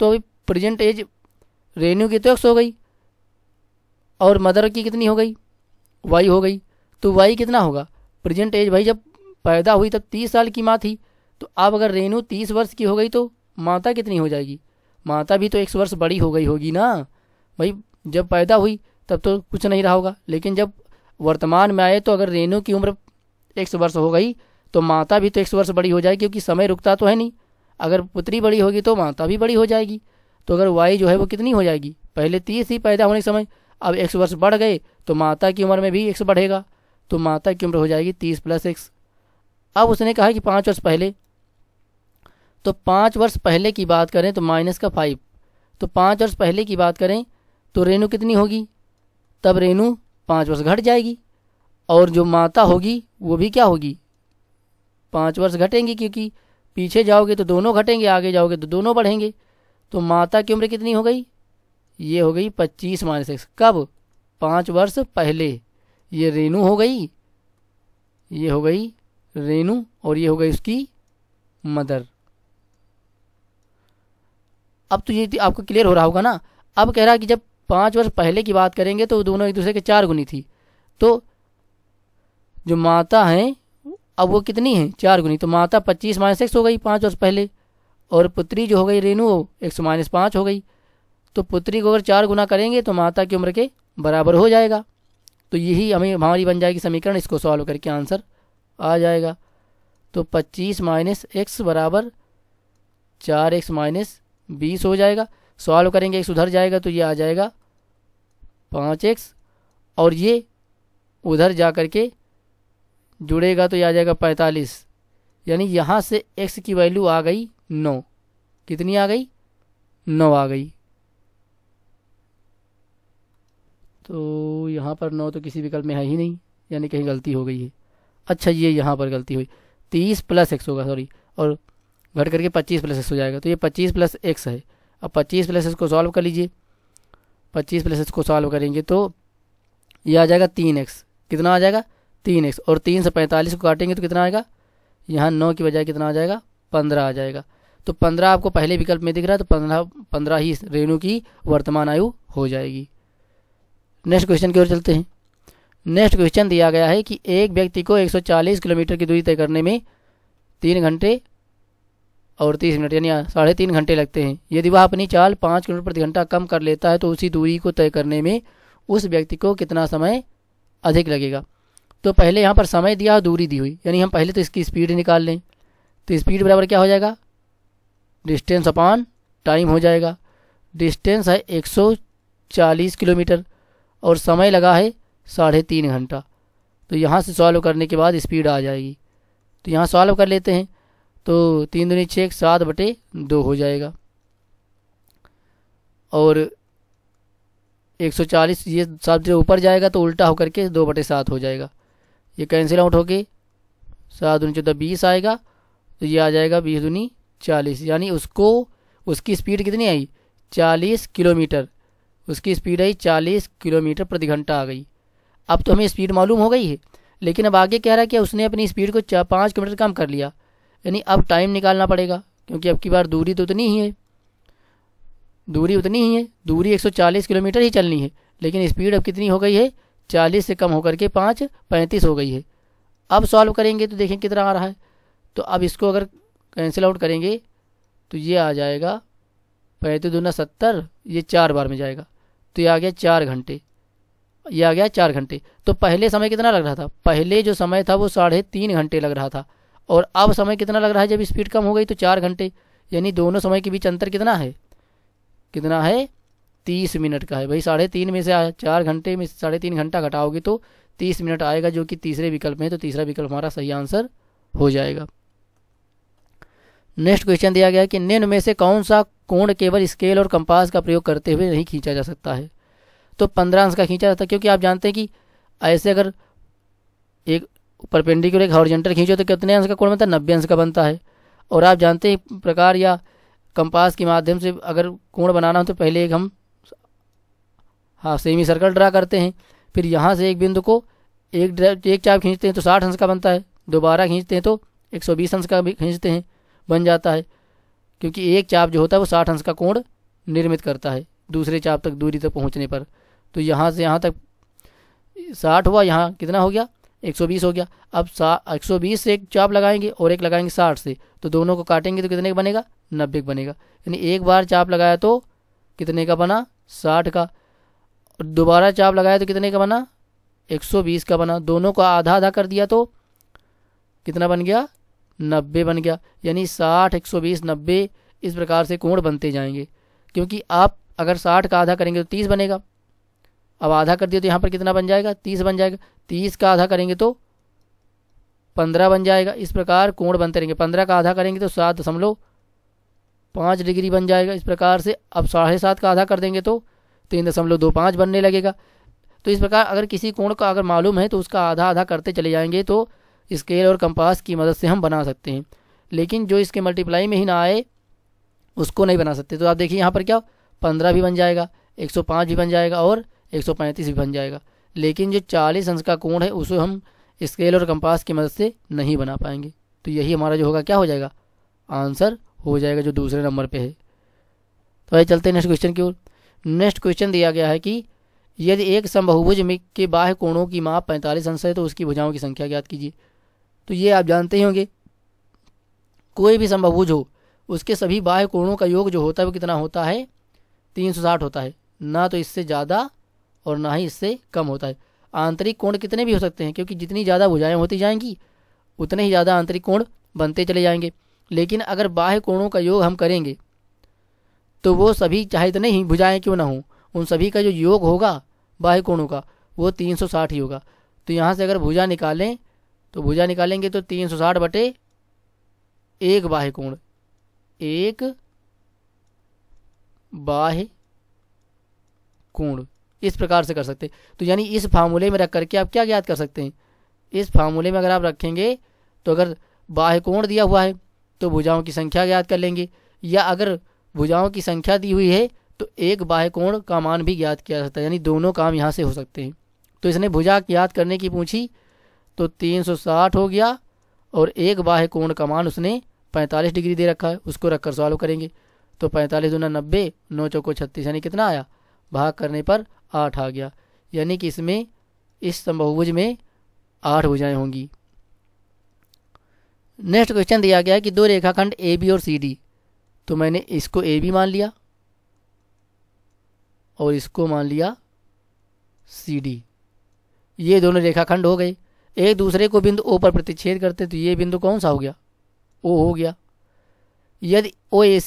तो अभी प्रेजेंट एज रेनू की तो 100 हो गई और मदर की कितनी हो गई, Y हो गई। तो Y कितना होगा, प्रेजेंट एज भाई जब पैदा हुई तब 30 साल की माँ थी। तो अब अगर रेनू 30 वर्ष की हो गई तो माता कितनी हो जाएगी, माता भी तो 100 वर्ष बड़ी हो गई होगी ना भाई। जब पैदा हुई तब तो कुछ नहीं रहा होगा, लेकिन जब वर्तमान में आए तो अगर रेनू की उम्र 100 वर्ष हो गई तो माता भी तो 100 वर्ष बड़ी हो जाएगी, क्योंकि समय रुकता तो है नहीं। अगर पुत्री बड़ी होगी तो माता भी बड़ी हो जाएगी। तो अगर Y जो है वो कितनी हो जाएगी, पहले 30 ही पैदा होने के समय, अब 100 वर्ष बढ़ गए तो माता की उम्र में भी 100 बढ़ेगा, तो माता की उम्र हो जाएगी 30 + 1। अब उसने कहा कि 5 वर्ष पहले, तो 5 वर्ष पहले की बात करें तो -5, तो 5 वर्ष पहले की बात करें तो रेनू कितनी होगी, तब रेनू 5 वर्ष घट जाएगी। और जो माता होगी वो भी क्या होगी, 5 वर्ष घटेंगी, क्योंकि पीछे जाओगे तो दोनों घटेंगे, आगे जाओगे तो दोनों बढ़ेंगे। तो माता की उम्र कितनी हो गई, ये हो गई 25 - 1। कब, 5 वर्ष पहले। ये रेनू हो गई, ये हो गई रेनू और ये हो गई उसकी मदर। अब तो ये आपको क्लियर हो रहा होगा ना। अब कह रहा है कि जब 5 वर्ष पहले की बात करेंगे तो दोनों एक दूसरे के 4 गुनी थी। तो जो माता हैं अब वो कितनी है, 4 गुनी। तो माता 25 - 1 हो गई 5 वर्ष पहले, और पुत्री जो हो गई रेनू 100 - 5 हो गई। तो पुत्री को अगर 4 गुना करेंगे तो माता की उम्र के बराबर हो जाएगा। तो यही हमारी बन जाएगी समीकरण। इसको सॉल्व करके आंसर आ जाएगा। तो 25 - x बराबर 4x - 20 हो जाएगा। सॉल्व करेंगे x उधर जाएगा तो ये आ जाएगा 5x, और ये उधर जा कर के जुड़ेगा तो ये आ जाएगा 45। यानी यहाँ से x की वैल्यू आ गई 9। कितनी आ गई, 9 आ गई। तो यहाँ पर 9 तो किसी विकल्प में है ही नहीं, यानी कहीं गलती हो गई है। अच्छा, ये यहाँ पर गलती हुई, 30 + x होगा, सॉरी, और घट करके 25 + x हो जाएगा। तो ये 25 + x है। अब 25 + x को सॉल्व कर लीजिए। 25 + x को सॉल्व करेंगे तो ये आ जाएगा 3x। कितना आ जाएगा, 3x। और 3 से 45 को काटेंगे तो कितना आएगा, यहाँ 9 की बजाय कितना आ जाएगा, 15 आ जाएगा। तो 15 आपको पहले विकल्प में दिख रहा है, तो 15 ही रेनू की वर्तमान आयु हो जाएगी। नेक्स्ट क्वेश्चन की ओर चलते हैं। नेक्स्ट क्वेश्चन दिया गया है कि एक व्यक्ति को 140 किलोमीटर की दूरी तय करने में 3 घंटे और 30 मिनट यानी 3.5 घंटे लगते हैं। यदि वह अपनी चाल 5 किलोमीटर प्रति घंटा कम कर लेता है तो उसी दूरी को तय करने में उस व्यक्ति को कितना समय अधिक लगेगा। तो पहले यहाँ पर समय दिया और दूरी दी हुई, यानी हम पहले तो इसकी स्पीड निकाल लें। तो स्पीड बराबर क्या हो जाएगा, डिस्टेंस अपॉन टाइम हो जाएगा। डिस्टेंस है 140 किलोमीटर और समय लगा है 3.5 घंटा। तो यहाँ से सॉल्व करने के बाद स्पीड आ जाएगी। तो यहाँ सॉल्व कर लेते हैं। तो 3 दूनी 6, 7/2 हो जाएगा। और 140 ये 7 से ऊपर जाएगा तो उल्टा होकर के 2/7 हो जाएगा। ये कैंसिल आउट होके 7 दूनी 14 20 आएगा। तो ये आ जाएगा 20 दूनी 40, यानी उसको उसकी स्पीड कितनी आई 40 किलोमीटर, उसकी स्पीड आई 40 किलोमीटर प्रति घंटा आ गई। अब तो हमें स्पीड मालूम हो गई है, लेकिन अब आगे कह रहा है कि उसने अपनी स्पीड को 5 किलोमीटर कम कर लिया, यानी अब टाइम निकालना पड़ेगा, क्योंकि अब की बार दूरी तो उतनी ही है, दूरी उतनी ही है, दूरी 140 किलोमीटर ही चलनी है, लेकिन स्पीड अब कितनी हो गई है 40 से कम होकर के 5 35 हो गई है। अब सॉल्व करेंगे तो देखें कितना आ रहा है। तो अब इसको अगर कैंसिल आउट करेंगे तो ये आ जाएगा 35 दूना 70, ये 4 बार में जाएगा, तो ये आ गया 4 घंटे, ये आ गया 4 घंटे। तो पहले समय कितना लग रहा था, पहले जो समय था वो 3.5 घंटे लग रहा था, और अब समय कितना लग रहा है जब स्पीड कम हो गई तो 4 घंटे, यानी दोनों समय के बीच अंतर कितना है, कितना है 30 मिनट का है। भाई 3.5 में से 4 घंटे में 3.5 घंटा घटाओगे तो 30 मिनट आएगा, जो कि तीसरे विकल्प में है, तो तीसरा विकल्प हमारा सही आंसर हो जाएगा। नेक्स्ट क्वेश्चन दिया गया है कि निम्न में से कौन सा कोण केवल स्केल और कंपास का प्रयोग करते हुए नहीं खींचा जा सकता है। तो 15 अंश का खींचा जाता है, क्योंकि आप जानते हैं कि ऐसे अगर एक परपेंडिकुलर एक हॉरिजॉन्टल खींचो तो कितने अंश का कोण बनता है 90 अंश का बनता है। और आप जानते हैं प्रकार या कंपास के माध्यम से अगर कोण बनाना हो तो पहले हम सेमी सर्कल ड्रा करते हैं, फिर यहाँ से एक बिंदु को एक चाप खींचते हैं तो 60 अंश का बनता है, दोबारा खींचते हैं तो 120 अंश का भी खींचते हैं बन जाता है, क्योंकि एक चाप जो होता है वो 60 अंश का कोण निर्मित करता है दूसरे चाप तक दूरी तक पहुँचने पर। तो यहाँ से यहाँ तक 60 हुआ, यहाँ कितना हो गया 120 हो गया। अब 120 से एक चाप लगाएंगे और एक लगाएंगे 60 से, तो दोनों को काटेंगे तो कितने का बनेगा 90 का बनेगा, यानी एक बार चाप लगाया तो कितने का बना 60 का, और दोबारा चाप लगाया तो कितने का बना 120 का बना, दोनों को आधा आधा कर दिया तो कितना बन गया 90 बन गया। यानी 60 120 90 इस प्रकार से कोण बनते जाएंगे, क्योंकि आप अगर 60 का आधा करेंगे तो 30 बनेगा, अब आधा कर दिया तो यहाँ पर कितना बन जाएगा 30 बन जाएगा, 30 का आधा करेंगे तो 15 बन जाएगा। इस प्रकार कोण बनते रहेंगे, 15 का आधा करेंगे तो 7.5 डिग्री बन जाएगा इस प्रकार से। अब 7.5 का आधा कर देंगे तो 3.25 बनने लगेगा। तो इस प्रकार अगर किसी कोण का अगर मालूम है तो उसका आधा आधा करते चले जाएंगे तो स्केल और कंपास की मदद से हम बना सकते हैं, लेकिन जो इसके मल्टीप्लाई में ही ना आए उसको नहीं बना सकते। तो आप देखिए यहाँ पर क्या 15 भी बन जाएगा, 105 भी बन जाएगा और 135 भी बन जाएगा, लेकिन जो 40 अंश का कोण है उसे हम स्केल और कंपास की मदद से नहीं बना पाएंगे। तो यही हमारा जो होगा क्या हो जाएगा आंसर हो जाएगा, जो दूसरे नंबर पे है। तो आइए चलते हैं नेक्स्ट क्वेश्चन की ओर। नेक्स्ट क्वेश्चन दिया गया है कि यदि एक समबाहुभुज के बाह्य कोणों की माप 45 अंश है तो उसकी भुजाओं की संख्या ज्ञात कीजिए। तो ये आप जानते ही होंगे, कोई भी समबाहुभुज हो उसके सभी बाह्य कोणों का योग जो होता है वो कितना होता है 360 होता है, ना तो इससे ज़्यादा और ना ही इससे कम होता है। आंतरिक कोण कितने भी हो सकते हैं, क्योंकि जितनी ज़्यादा भुजाएं होती जाएंगी उतने ही ज़्यादा आंतरिक कोण बनते चले जाएंगे। लेकिन अगर बाह्य कोणों का योग हम करेंगे तो वो सभी चाहे इतने ही भुजाएं क्यों ना हों, उन सभी का जो योग होगा बाह्य कोणों का वो 360 ही होगा। तो यहाँ से अगर भुजा निकालें तो भुजा निकालेंगे तो 360/1 बाह्य कोण, एक बाह्य कोण, इस प्रकार से कर सकते हैं। तो यानी इस फार्मूले में रख करके आप क्या ज्ञात कर सकते हैं, इस फार्मूले में अगर आप रखेंगे तो अगर बाह्य कोण दिया हुआ है तो भुजाओं की संख्या ज्ञात कर लेंगे, या अगर भुजाओं की संख्या दी हुई है तो एक बाह्य कोण का मान भी ज्ञात किया जा सकता है, यानी दोनों काम यहाँ से हो सकते हैं। तो इसने भुजा ज्ञात करने की पूछी तो 360 हो गया, और एक बाह्य कोण का मान उसने 45 डिग्री दे रखा है, उसको रखकर सॉल्व करेंगे तो 45 दूना 90, 9 चौको 36, यानी कितना आया भाग करने पर 8 आ गया। यानी कि इसमें इस समबाहुभुज में 8 भुजाएं होंगी। नेक्स्ट क्वेश्चन दिया गया है कि दो रेखाखंड ए बी और सी डी, तो मैंने इसको ए बी मान लिया और इसको मान लिया सी डी, ये दोनों रेखाखंड हो गए। एक दूसरे को बिंदु ओ पर प्रतिच्छेद करते तो ये बिंदु कौन सा हो गया ओ हो गया। यदि ओ ए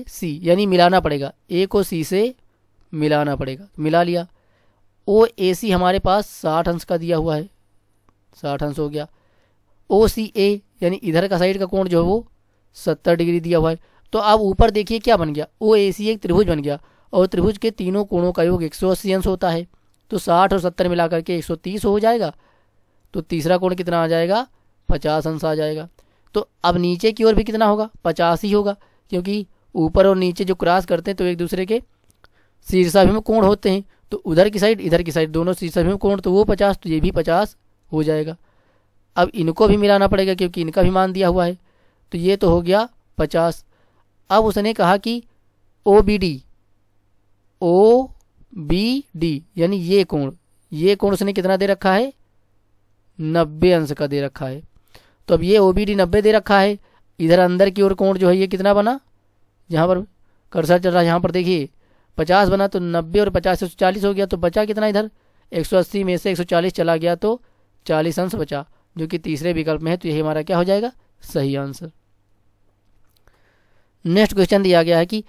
सी यानी मिलाना पड़ेगा, ए को सी से मिलाना पड़ेगा, मिला लिया। ओ ए सी हमारे पास 60 अंश का दिया हुआ है, 60 अंश हो गया। OCA यानी इधर का साइड का कोण जो है वो 70 डिग्री दिया हुआ है। तो अब ऊपर देखिए क्या बन गया, OAC एक त्रिभुज बन गया और त्रिभुज के तीनों कोणों का योग 180 अंश होता है। तो 60 और 70 मिला करके 130 हो जाएगा। तो तीसरा कोण कितना आ जाएगा, 50 अंश आ जाएगा। तो अब नीचे की ओर भी कितना होगा, 50 ही होगा, क्योंकि ऊपर और नीचे जो क्रॉस करते हैं तो एक दूसरे के शीर्षाभिमुख कोण होते हैं। तो उधर की साइड इधर की साइड दोनों शीर्षाभिमुख कोण, तो वो 50, तो ये भी 50 हो जाएगा। अब इनको भी मिलाना पड़ेगा क्योंकि इनका भी मान दिया हुआ है। तो ये तो हो गया 50। अब उसने कहा कि OBD यानी ये कोण उसने कितना दे रखा है, 90 अंश का दे रखा है। तो अब ये OBD 90 दे रखा है। इधर अंदर की ओर कोण जो है ये कितना बना, यहाँ पर कर्सर चल रहा है यहाँ पर देखिए 50 बना, तो 90 और 50 से 140 हो गया। तो बचा कितना, इधर 180 में से 140 चला गया तो 40 अंश बचा, जो कि तीसरे विकल्प में है। तो यही हमारा क्या हो जाएगा, सही आंसर। नेक्स्ट क्वेश्चन दिया गया है कि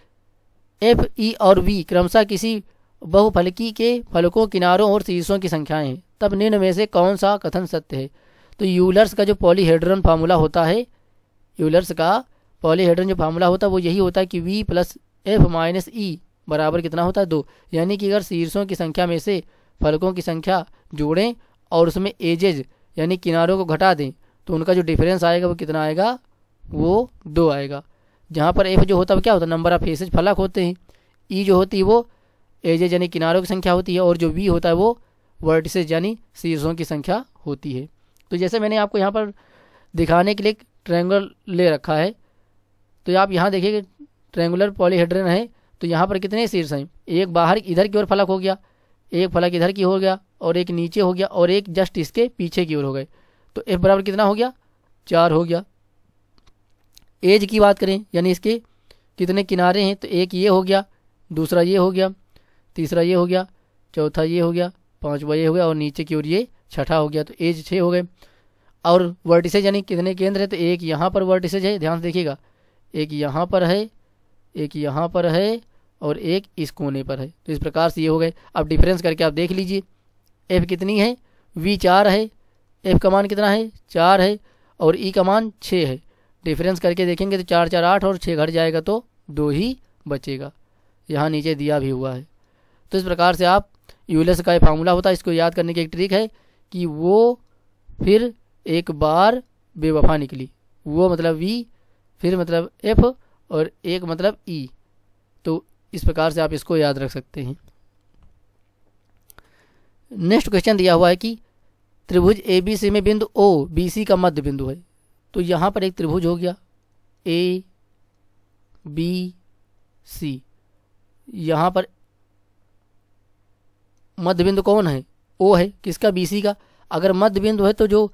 F, E और V क्रमशः किसी बहुफलकी के फलकों, किनारों और शीर्षों की संख्याएं हैं, तब निम्न में से कौन सा कथन सत्य है। तो यूलर्स का जो पॉलीहेड्रन फार्मूला होता है, यूलर्स का पॉलीहेड्रन जो फार्मूला होता है वो यही होता है कि V + F - E बराबर कितना होता है, 2। यानी कि अगर शीर्षों की संख्या में से फलकों की संख्या जोड़ें और उसमें एजेज यानी किनारों को घटा दें तो उनका जो डिफरेंस आएगा वो कितना आएगा, वो 2 आएगा। जहाँ पर F जो होता है वो क्या होता है, नंबर ऑफ फेसेज फलक होते हैं। E जो होती है वो एजेज यानी किनारों की संख्या होती है, और जो V होता है वो वर्टिसेज यानी शीर्षों की संख्या होती है। तो जैसे मैंने आपको यहाँ पर दिखाने के लिए ट्रायंगल ले रखा है, तो आप यहाँ देखिए ट्रायंगुलर पॉलीहेड्रन है। तो यहाँ पर कितने शीर्ष हैं, एक बाहर इधर की ओर फलक हो गया, एक फलक इधर की हो गया, और एक नीचे हो गया, और एक जस्ट इसके पीछे की ओर हो गए। तो F बराबर कितना हो गया, 4 हो गया। एज की बात करें यानी इसके कितने किनारे हैं, तो एक ये हो गया, दूसरा ये हो गया, तीसरा ये हो गया, चौथा ये हो गया, पांचवा ये हो गया, और नीचे की ओर ये छठा हो गया। तो एज 6 हो गए। और वर्टिसेज यानी कितने केंद्र है, तो एक यहाँ पर वर्टिसेज है, ध्यान से देखिएगा, एक यहाँ पर है, एक यहाँ पर है, और एक इस कोने पर है। तो इस प्रकार से ये हो गए। अब डिफरेंस करके आप देख लीजिए, F कितनी है, V 4 है, F का मान कितना है, 4 है, और E का मान 6 है। डिफरेंस करके देखेंगे तो 4 4 8 और 6 घट जाएगा तो 2 ही बचेगा। यहाँ नीचे दिया भी हुआ है। तो इस प्रकार से आप यूलर्स का फार्मूला होता है, इसको याद करने की एक ट्रिक है कि वो फिर एक बार बेवफा निकली, वो मतलब V, फिर मतलब F, और एक मतलब E। तो इस प्रकार से आप इसको याद रख सकते हैं। नेक्स्ट क्वेश्चन दिया हुआ है कि त्रिभुज ABC में बिंदु O BC का मध्य बिंदु है। तो यहाँ पर एक त्रिभुज हो गया ABC, यहाँ पर मध्य बिंदु कौन है, O है, किसका, BC का। अगर मध्य बिंदु है तो जो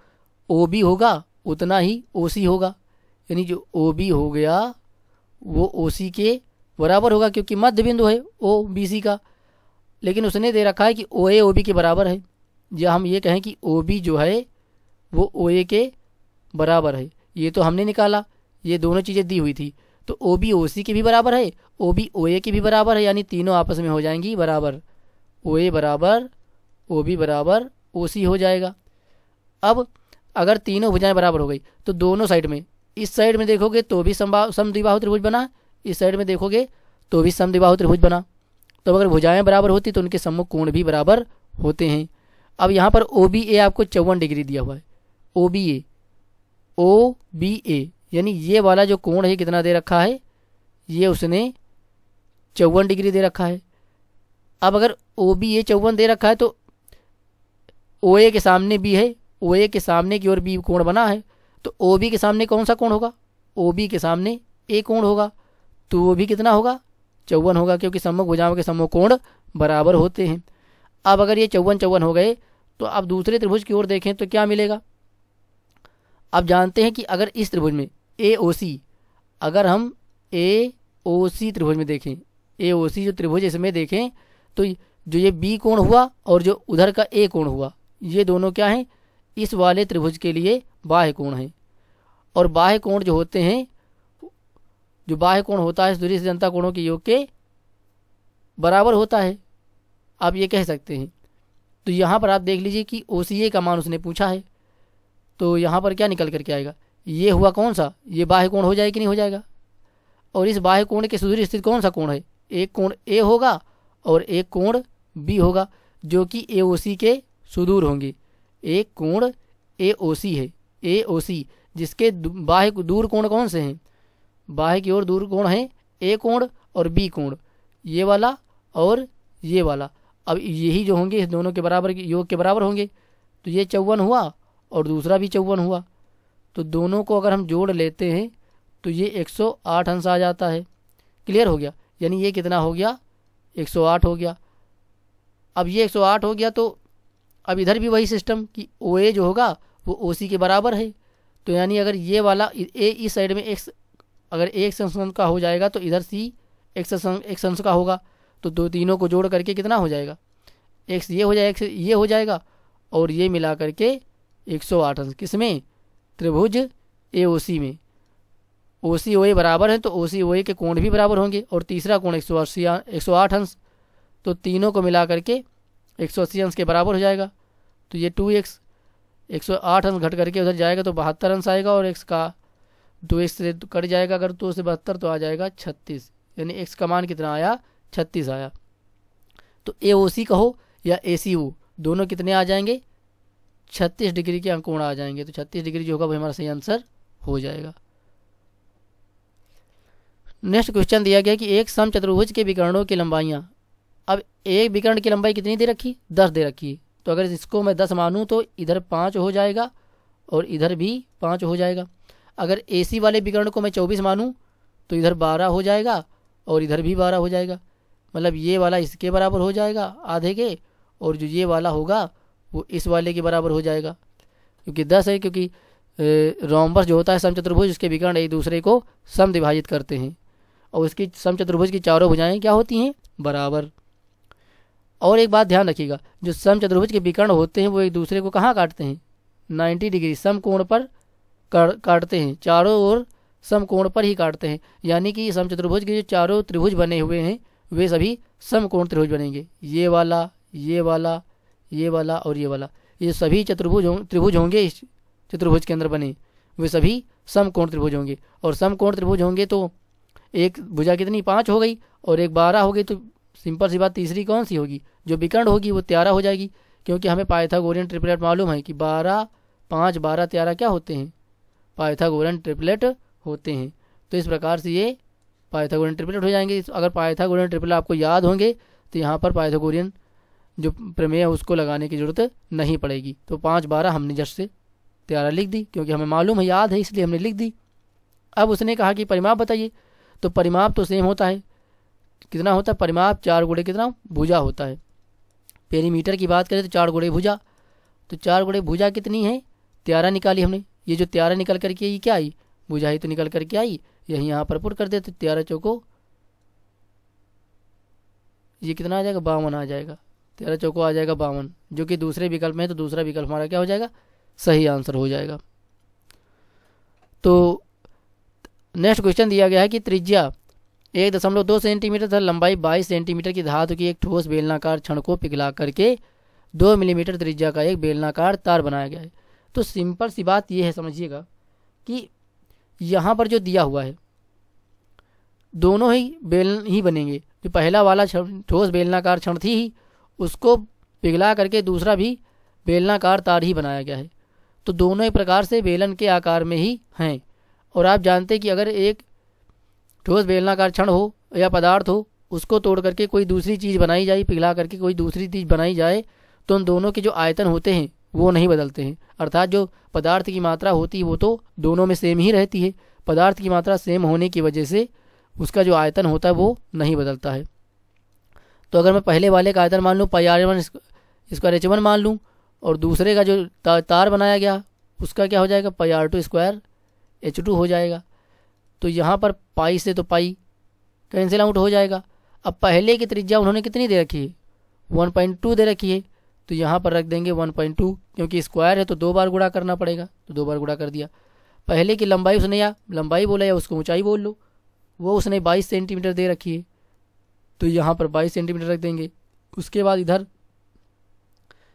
OB होगा उतना ही OC होगा, यानी जो OB हो गया वो OC के बराबर होगा, क्योंकि मध्य बिंदु है OBC का। लेकिन उसने दे रखा है कि OA OB के बराबर है, या हम ये कहें कि OB जो है वो OA के बराबर है। ये तो हमने निकाला, ये दोनों चीज़ें दी हुई थी। तो OB OC के भी बराबर है, OB OA के भी बराबर है, यानी तीनों आपस में हो जाएंगी बराबर। OA बराबर OB बराबर OC हो जाएगा। अब अगर तीनों भुजाएं बराबर हो गई तो दोनों साइड में, इस साइड में देखोगे तो भी समद्विबाहु त्रिभुज बना, इस साइड में देखोगे तो भी समद्विबाहु त्रिभुज बना। तो अगर भुजाएं बराबर होती तो उनके सम्मुख कोण भी बराबर होते हैं। अब यहाँ पर OBA आपको 54 डिग्री दिया हुआ है। OBA यानी ये वाला जो कोण है कितना दे रखा है, ये उसने 54 डिग्री दे रखा है। अब अगर OBA 54 दे रखा है तो OA के सामने B है, OA के सामने की ओर B कोण बना है, तो OB के सामने कौन सा कोण होगा, OB के सामने A कोण होगा, तो वो भी कितना होगा, 54 होगा, क्योंकि सम्मुख भुजाओं के सम्मुख कोण बराबर होते हैं। अब अगर ये 54 हो गए तो अब दूसरे त्रिभुज की ओर देखें तो क्या मिलेगा। अब जानते हैं कि अगर इस त्रिभुज में AOC, अगर हम AOC त्रिभुज में देखें, AOC जो त्रिभुज इसमें देखें तो जो ये B कोण हुआ और जो उधर का A कोण हुआ, ये दोनों क्या हैं, इस वाले त्रिभुज के लिए बाह्य कोण हैं। और बाह्य कोण जो होते हैं, जो बाह्य कोण होता है सूर्य से जनता कोणों के योग के बराबर होता है, आप ये कह सकते हैं। तो यहाँ पर आप देख लीजिए कि OCA का मान उसने पूछा है, तो यहाँ पर क्या निकल करके आएगा, ये हुआ कौन सा, ये बाह्य कोण हो जाएगा कि नहीं हो जाएगा। और इस बाह्य कोण के सुदूर स्थित कौन सा कोण है, एक कोण ए होगा और एक कोण बी होगा जो कि AOC के सुदूर होंगे। एक कोण AOC है, AOC जिसके बाह्य दूर कोण कौन से हैं, बाह्य की ओर दूर कोण है ए कोण और बी कोण, ये वाला और ये वाला। अब यही जो होंगे इस दोनों के बराबर योग के बराबर होंगे, तो ये 54 हुआ और दूसरा भी 54 हुआ। तो दोनों को अगर हम जोड़ लेते हैं तो ये 108 अंश आ जाता है। क्लियर हो गया, यानी ये कितना हो गया, 108 हो गया। अब ये 108 हो गया तो अब इधर भी वही सिस्टम कि OA जो होगा वो OC के बराबर है। तो यानी अगर ये वाला A इस साइड में x अगर x अंश का हो जाएगा तो इधर C x अंश का होगा। तो दो तीनों को जोड़ करके कितना हो जाएगा, x ये हो जाएगा, x ये हो जाएगा और ये मिला करके 108 अंश किसमें, त्रिभुज AOC में। OC OA बराबर है तो OC OA के कोण भी बराबर होंगे और तीसरा कोण 108 अंश, तो तीनों को मिला करके 180 अंश के बराबर हो जाएगा। तो ये 2x 108 अंश घट करके उधर जाएगा तो 72 अंश आएगा और x का 2x से कट जाएगा अगर 2 से 72 तो आ जाएगा 36, यानी x का मान कितना आया, 36 आया। तो AOC कहो या ACO दोनों कितने आ जाएंगे, 36 डिग्री के अंकोण आ जाएंगे। तो 36 डिग्री जो होगा वो हमारा सही आंसर हो जाएगा। नेक्स्ट क्वेश्चन दिया गया कि एक समचतुर्भुज के विकर्णों की लंबाइयाँ, अब एक विकर्ण की लंबाई कितनी दे रखी, 10 दे रखी है। तो अगर इसको मैं 10 मानूँ तो इधर 5 हो जाएगा और इधर भी 5 हो जाएगा। अगर AC वाले विकर्ण को मैं 24 मानूँ तो इधर 12 हो जाएगा और इधर भी 12 हो जाएगा। मतलब ये वाला इसके बराबर हो जाएगा आधे के, और जो ये वाला होगा वो इस वाले के बराबर हो जाएगा, क्योंकि 10 है। क्योंकि रोम्बस जो होता है समचतुर्भुज, उसके विकर्ण एक दूसरे को समद्विभाजित करते हैं और उसकी समचतुर्भुज की चारों भुजाएं क्या होती हैं, बराबर। और एक बात ध्यान रखिएगा, जो समचतुर्भुज के विकर्ण होते हैं वो एक दूसरे को कहाँ काटते हैं, 90 डिग्री समकोण पर काटते हैं, चारों ओर समकोण पर ही काटते हैं। यानी कि समचतुर्भुज के जो चारों त्रिभुज बने हुए हैं वे सभी समकोण त्रिभुज बनेंगे। ये वाला, ये वाला, ये वाला और ये वाला, ये सभी त्रिभुज होंगे इस चतुर्भुज के अंदर बने, वे सभी समकोण त्रिभुज होंगे। और समकोण त्रिभुज होंगे तो एक भुजा कितनी, 5 हो गई और एक 12 हो गई। तो सिंपल सी बात, तीसरी कौन सी होगी, जो विकर्ण होगी वो 13 हो जाएगी, क्योंकि हमें पाइथागोरियन ट्रिपलेट मालूम है कि 12 5 12 13 क्या होते हैं, पाइथागोरियन ट्रिपलेट होते हैं। तो इस प्रकार से ये पाइथागोरियन ट्रिपलेट हो जाएंगे। अगर पाइथागोरियन ट्रिपलेट आपको याद होंगे तो यहाँ पर पाइथागोरियन जो प्रमेय है उसको लगाने की जरूरत नहीं पड़ेगी। तो 5 12 हमने जस्ट से 13 लिख दी, क्योंकि हमें मालूम है, याद है, इसलिए हमने लिख दी। अब उसने कहा कि परिमाप बताइए, तो परिमाप तो सेम होता है, कितना होता है परिमाप, 4 गुणे कितना भुजा होता है। पेरीमीटर की बात करें तो 4 गुणे भुजा, तो 4 गुणे भुजा कितनी है, 13 निकाली हमने। ये जो 13 निकल करके ये क्या आई, भुजा ही तो निकल करके आई, यही यहाँ पर पुट कर देते, 13 चौको ये कितना आ जाएगा, 52 आ जाएगा। 13 चौको आ जाएगा 52, जो कि दूसरे विकल्प में है, तो दूसरा विकल्प हमारा क्या हो जाएगा, सही आंसर हो जाएगा। तो नेक्स्ट क्वेश्चन दिया गया है कि त्रिज्या 1.2 सेंटीमीटर तथा लंबाई 22 सेंटीमीटर की धातु की एक ठोस बेलनाकार छड़ को पिघला करके 2 मिलीमीटर त्रिज्या का एक बेलनाकार तार बनाया गया है। तो सिंपल सी बात यह है, समझिएगा कि यहाँ पर जो दिया हुआ है दोनों ही बेल ही बनेंगे। जो पहला वाला ठोस बेलनाकार छड़ थी ही, उसको पिघला करके दूसरा भी बेलनाकार तार ही बनाया गया है। तो दोनों ही प्रकार से बेलन के आकार में ही हैं। और आप जानते हैं कि अगर एक ठोस बेलनाकार छड़ हो या पदार्थ हो, उसको तोड़ करके कोई दूसरी चीज़ बनाई जाए, पिघला करके कोई दूसरी चीज़ बनाई जाए, तो उन दोनों के जो आयतन होते हैं वो नहीं बदलते हैं। अर्थात जो पदार्थ की मात्रा होती है वो तो दोनों में सेम ही रहती है। पदार्थ की मात्रा सेम होने की वजह से उसका जो आयतन होता है वो नहीं बदलता है। तो अगर मैं पहले वाले का आयतन मान लूँ πr1 स्क्वायर h1 मान लूँ, और दूसरे का जो तार बनाया गया उसका क्या हो जाएगा, πr2 स्क्वायर h2 हो जाएगा। तो यहाँ पर पाई से तो पाई कैंसिल आउट हो जाएगा। अब पहले की त्रिज्या उन्होंने कितनी दे रखी है, 1.2 दे रखी है, तो यहाँ पर रख देंगे 1.2, क्योंकि स्क्वायर है तो 2 बार गुणा करना पड़ेगा, तो 2 बार गुणा कर दिया। पहले की लंबाई उसने या लंबाई बोला या उसको ऊंचाई बोल लो, वो उसने 22 सेंटीमीटर दे रखी है, तो यहाँ पर 22 सेंटीमीटर रख देंगे। उसके बाद इधर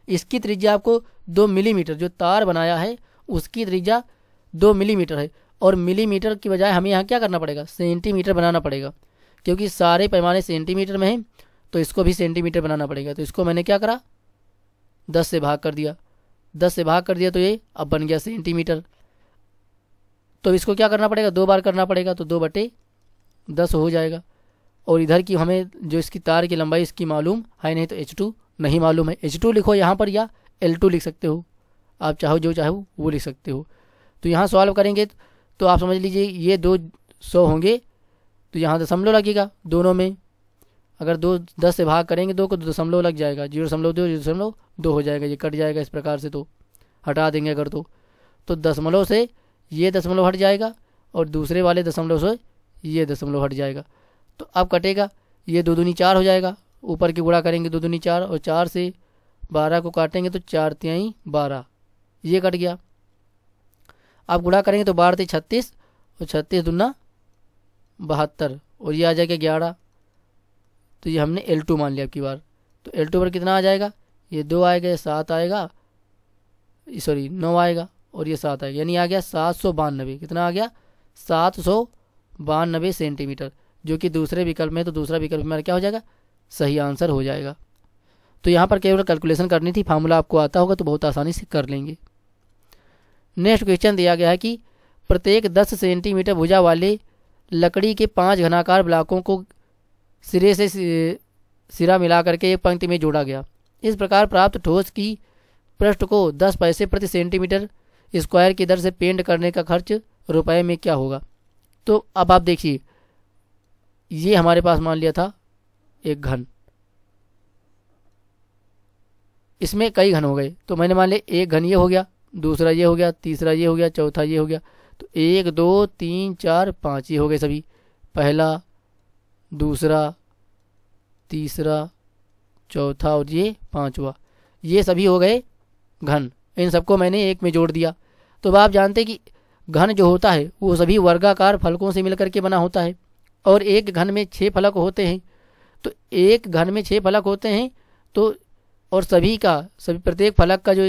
इसकी त्रिज्या आपको 2 मिलीमीटर, जो तार बनाया है उसकी त्रिज्या 2 मिलीमीटर है, और मिलीमीटर की बजाय हमें यहाँ क्या करना पड़ेगा, सेंटीमीटर बनाना पड़ेगा, क्योंकि सारे पैमाने सेंटीमीटर में हैं तो इसको भी सेंटीमीटर बनाना पड़ेगा। तो इसको मैंने क्या करा, 10 से भाग कर दिया, 10 से भाग कर दिया तो ये अब बन गया सेंटीमीटर। तो इसको क्या करना पड़ेगा, 2 बार करना पड़ेगा, तो 2/10 हो जाएगा। और इधर की हमें जो इसकी तार की लंबाई इसकी मालूम है नहीं, तो H2 नहीं मालूम है। H2 लिखो यहाँ पर या L2 लिख सकते हो, आप चाहो जो चाहो वो लिख सकते हो। तो यहाँ सॉल्व करेंगे तो आप समझ लीजिए ये 200 होंगे, तो यहाँ दशमलव लगेगा दोनों में। अगर 10 से भाग करेंगे 2 को तो दशमलव लग जाएगा, 0.2 हो जाएगा, ये कट जाएगा इस प्रकार से, तो हटा देंगे अगर तो दशमलव से ये दशमलव हट जाएगा और दूसरे वाले दशमलव से ये दशमलव हट जाएगा। तो अब कटेगा, ये 2 दूनी 4 हो जाएगा, ऊपर की गुणा करेंगे 2 दूनी 4, और 4 से 12 को काटेंगे तो 4 तिहाई 12, ये कट गया। अब गुणा करेंगे तो 12 × 36 और 36 दूना 72, और ये आ जाएगा 11। तो ये हमने L2 मान लिया अब की बार। तो L2 पर कितना आ जाएगा, ये 2 आएगा, 7 आएगा, सॉरी 9 आएगा और ये 7 आएगा, यानी आ गया 792। कितना आ गया, 792 सेंटीमीटर, जो कि दूसरे विकल्प में, तो दूसरा विकल्प हमारा क्या हो जाएगा, सही आंसर हो जाएगा। तो यहाँ पर केवल कैलकुलेशन करनी थी, फार्मूला आपको आता होगा तो बहुत आसानी से कर लेंगे। नेक्स्ट क्वेश्चन दिया गया है कि प्रत्येक 10 सेंटीमीटर भुजा वाले लकड़ी के 5 घनाकार ब्लॉकों को सिरे से सिरा मिलाकर के एक पंक्ति में जोड़ा गया। इस प्रकार प्राप्त ठोस की पृष्ठ को 10 पैसे प्रति सेंटीमीटर स्क्वायर की दर से पेंट करने का खर्च रुपए में क्या होगा। तो अब आप देखिए, ये हमारे पास मान लिया था एक घन, इसमें कई घन हो गए, तो मैंने मान लिया एक घन ये हो गया, दूसरा ये हो गया, तीसरा ये हो गया, चौथा ये हो गया। तो 1 2 3 4 5 ये हो गए सभी, पहला, दूसरा, तीसरा, चौथा और ये 5वां, ये सभी हो गए घन। इन सबको मैंने एक में जोड़ दिया। तो अब आप जानते हैं कि घन जो होता है वो सभी वर्गाकार फलकों से मिलकर के बना होता है, और एक घन में 6 फलक होते हैं। तो एक घन में 6 फलक होते हैं, तो और सभी प्रत्येक फलक का जो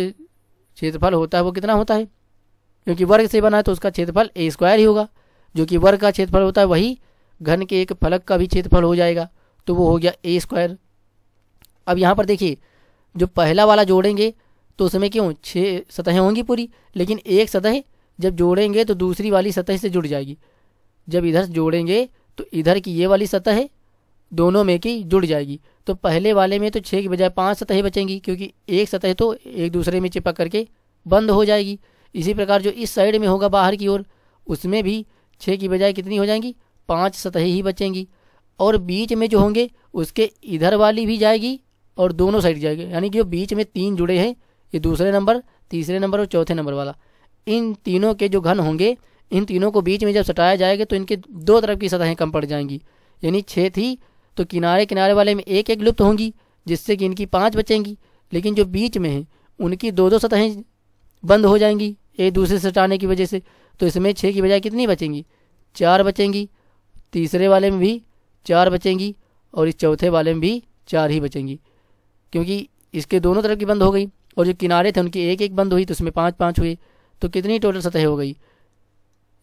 क्षेत्रफल होता है वो कितना होता है, क्योंकि वर्ग से बना है तो उसका क्षेत्रफल A² ही होगा, जो कि वर्ग का क्षेत्रफल होता है वही घन के एक फलक का भी क्षेत्रफल हो जाएगा, तो वो हो गया A²। अब यहाँ पर देखिए, जो पहला वाला जोड़ेंगे तो उसमें क्यों 6 सतहें होंगी पूरी, लेकिन एक सतह जब जोड़ेंगे तो दूसरी वाली सतह से जुड़ जाएगी। जब इधर जोड़ेंगे तो इधर की ये वाली सतह है दोनों में की जुड़ जाएगी। तो पहले वाले में तो 6 की बजाय 5 सतहें बचेंगी, क्योंकि एक सतह तो एक दूसरे में चिपक करके बंद हो जाएगी। इसी प्रकार जो इस साइड में होगा बाहर की ओर, उसमें भी 6 की बजाय कितनी हो जाएंगी, 5 सतहें ही बचेंगी। और बीच में जो होंगे उसके इधर वाली भी जाएगी और दोनों साइड जाएगी, यानी कि जो बीच में 3 जुड़े हैं, ये दूसरे नंबर, तीसरे नंबर और चौथे नंबर वाला, इन तीनों के जो घन होंगे, इन तीनों को बीच में जब सटाया जाएगा तो इनके 2 तरफ की सतहें कम पड़ जाएंगी। यानी 6 थी तो किनारे किनारे वाले में एक एक लुप्त होंगी, जिससे कि इनकी 5 बचेंगी। लेकिन जो बीच में है उनकी 2 सतहें बंद हो जाएंगी एक दूसरे से सटाने की वजह से। तो इसमें 6 की बजाय कितनी बचेंगी, 4 बचेंगी, तीसरे वाले में भी 4 बचेंगी और इस चौथे वाले में भी 4 ही बचेंगी, क्योंकि इसके दोनों तरफ की बंद हो गई। और जो किनारे थे उनकी एक एक बंद हुई, तो उसमें 5 हुए। तो कितनी टोटल सतह हो गई,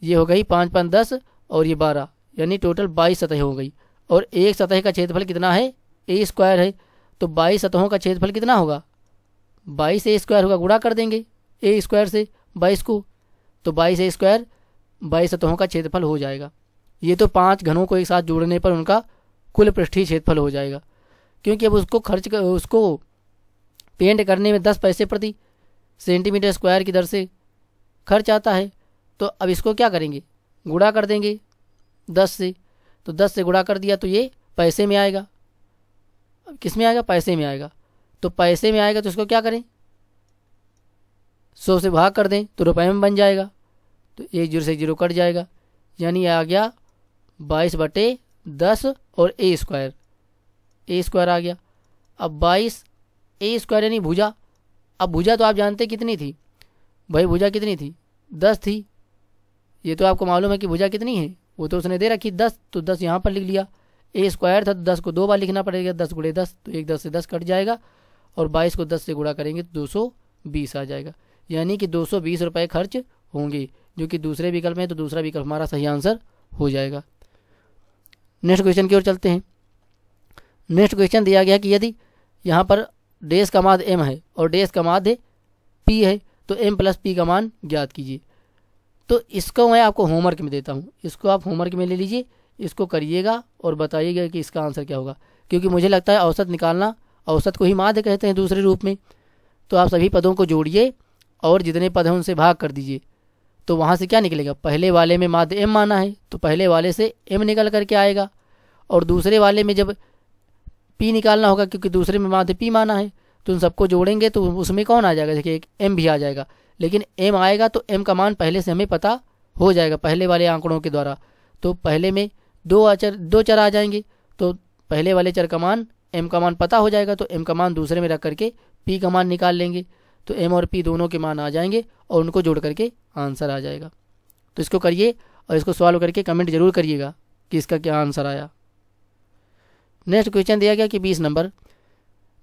ये हो गई 5 5 10 और ये 12, यानी टोटल 22 सतह हो गई। और एक सतह का क्षेत्रफल कितना है, A² है, तो 22 सतहों का क्षेत्रफल कितना होगा, 22 A² होगा। गुणा कर देंगे A² से 22 को, तो 22 A², 22 सतहों का क्षेत्रफल हो जाएगा। ये तो 5 घनों को एक साथ जोड़ने पर उनका कुल पृष्ठीय क्षेत्रफल हो जाएगा, क्योंकि अब उसको पेंट करने में 10 पैसे प्रति सेंटीमीटर स्क्वायर की दर से खर्च आता है। तो अब इसको क्या करेंगे, गुणा कर देंगे 10 से। तो 10 से गुणा कर दिया तो ये पैसे में आएगा। अब किस में आएगा, पैसे में आएगा। तो पैसे में आएगा तो इसको क्या करें, 100 से भाग कर दें तो रुपए में बन जाएगा। तो 1 0 से 0 कट जाएगा, यानी आ गया 22/10 और A² आ गया। अब 22 A² यानी भुजा। अब भुजा तो आप जानते कितनी थी भाई, भुजा कितनी थी, 10 थी। ये तो आपको मालूम है कि भुजा कितनी है, वो तो उसने दे रखी 10, तो 10 यहाँ पर लिख लिया। A² था तो 10 को 2 बार लिखना पड़ेगा, 10 × 10, तो एक 10 से 10 कट जाएगा और 22 को 10 से गुणा करेंगे तो 220 आ जाएगा। यानी कि 220 रुपये खर्च होंगे, जो कि दूसरे विकल्प में, तो दूसरा विकल्प हमारा सही आंसर हो जाएगा। नेक्स्ट क्वेश्चन की ओर चलते हैं। नेक्स्ट क्वेश्चन दिया गया कि यदि यहाँ पर डैश का माध्य m है और डैश का माध्य p है, तो m प्लस p का मान ज्ञात कीजिए। तो इसको मैं आपको होमवर्क में देता हूँ, इसको आप होमवर्क में ले लीजिए, इसको करिएगा और बताइएगा कि इसका आंसर क्या होगा। क्योंकि मुझे लगता है औसत निकालना, औसत को ही माध्य कहते हैं दूसरे रूप में। तो आप सभी पदों को जोड़िए और जितने पद हैं उनसे भाग कर दीजिए, तो वहाँ से क्या निकलेगा, पहले वाले में माध्य m माना है तो पहले वाले से m निकल करके आएगा, और दूसरे वाले में जब p निकालना होगा क्योंकि दूसरे में माध्य p माना है, तो उन सबको जोड़ेंगे तो उसमें कौन आ जाएगा, देखिए एक m भी आ जाएगा। लेकिन m आएगा तो m का मान पहले से हमें पता हो जाएगा पहले वाले आंकड़ों के द्वारा। तो पहले में दो चर आ जाएंगे, तो पहले वाले चर का मान m का मान पता हो जाएगा, तो m का मान दूसरे में रख करके p का मान निकाल लेंगे, तो m और p दोनों के मान आ जाएंगे और उनको जोड़ करके आंसर आ जाएगा। तो इसको करिए और इसको सॉल्व करके कमेंट जरूर करिएगा कि इसका क्या आंसर आया। नेक्स्ट क्वेश्चन दिया गया कि 20 नंबर,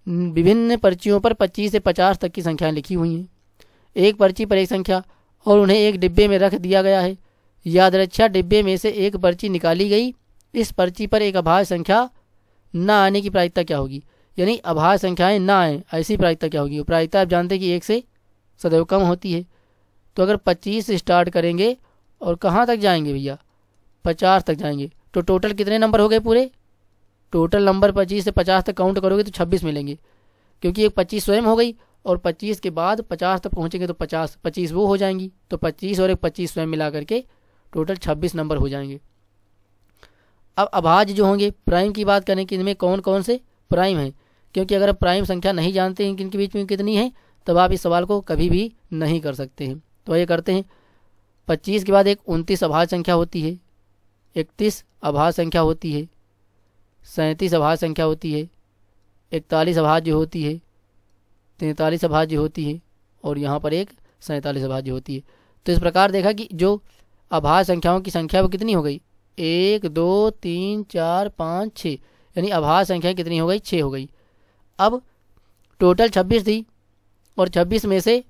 विभिन्न पर्चियों पर 25 से 50 तक की संख्याएं लिखी हुई हैं। एक पर्ची पर एक संख्या और उन्हें एक डिब्बे में रख दिया गया है। यादृच्छा डिब्बे में से एक पर्ची निकाली गई, इस पर्ची पर एक अभाज्य संख्या न आने की प्रायिकता क्या होगी। यानी अभाज्य संख्याएं ना आए ऐसी प्रायिकता क्या होगी। प्रायिकता आप जानते हैं कि 1 से सदैव कम होती है। तो अगर 25 से स्टार्ट करेंगे और कहाँ तक जाएंगे भैया, 50 तक जाएंगे, तो टोटल कितने नंबर हो गए पूरे, टोटल नंबर 25 से 50 तक काउंट करोगे तो 26 मिलेंगे, क्योंकि एक 25 स्वयं हो गई और 25 के बाद 50 तक पहुँचेंगे तो 25 वो हो जाएंगी, तो 25 और एक 25 स्वयं मिला करके टोटल 26 नंबर हो जाएंगे। अब अभाज्य जो होंगे, प्राइम की बात करें कि इनमें कौन कौन से प्राइम हैं, क्योंकि अगर आप प्राइम संख्या नहीं जानते हैं कि इनके बीच में कितनी है, तब आप इस सवाल को कभी भी नहीं कर सकते हैं। तो ये करते हैं, 25 के बाद एक 29 अभाज्य संख्या होती है, 31 अभाज्य संख्या होती है, 37 अभाज्य संख्या होती है, 41 अभाज्य होती है, 43 अभाज्य होती है और यहाँ पर एक 47 अभाज्य होती है। तो इस प्रकार देखा कि जो अभाज्य संख्याओं की संख्या वो कितनी हो गई, 1 2 3 4 5 6, यानी अभाज्य संख्या कितनी हो गई, 6 हो गई। अब टोटल 26 थी और 26 में से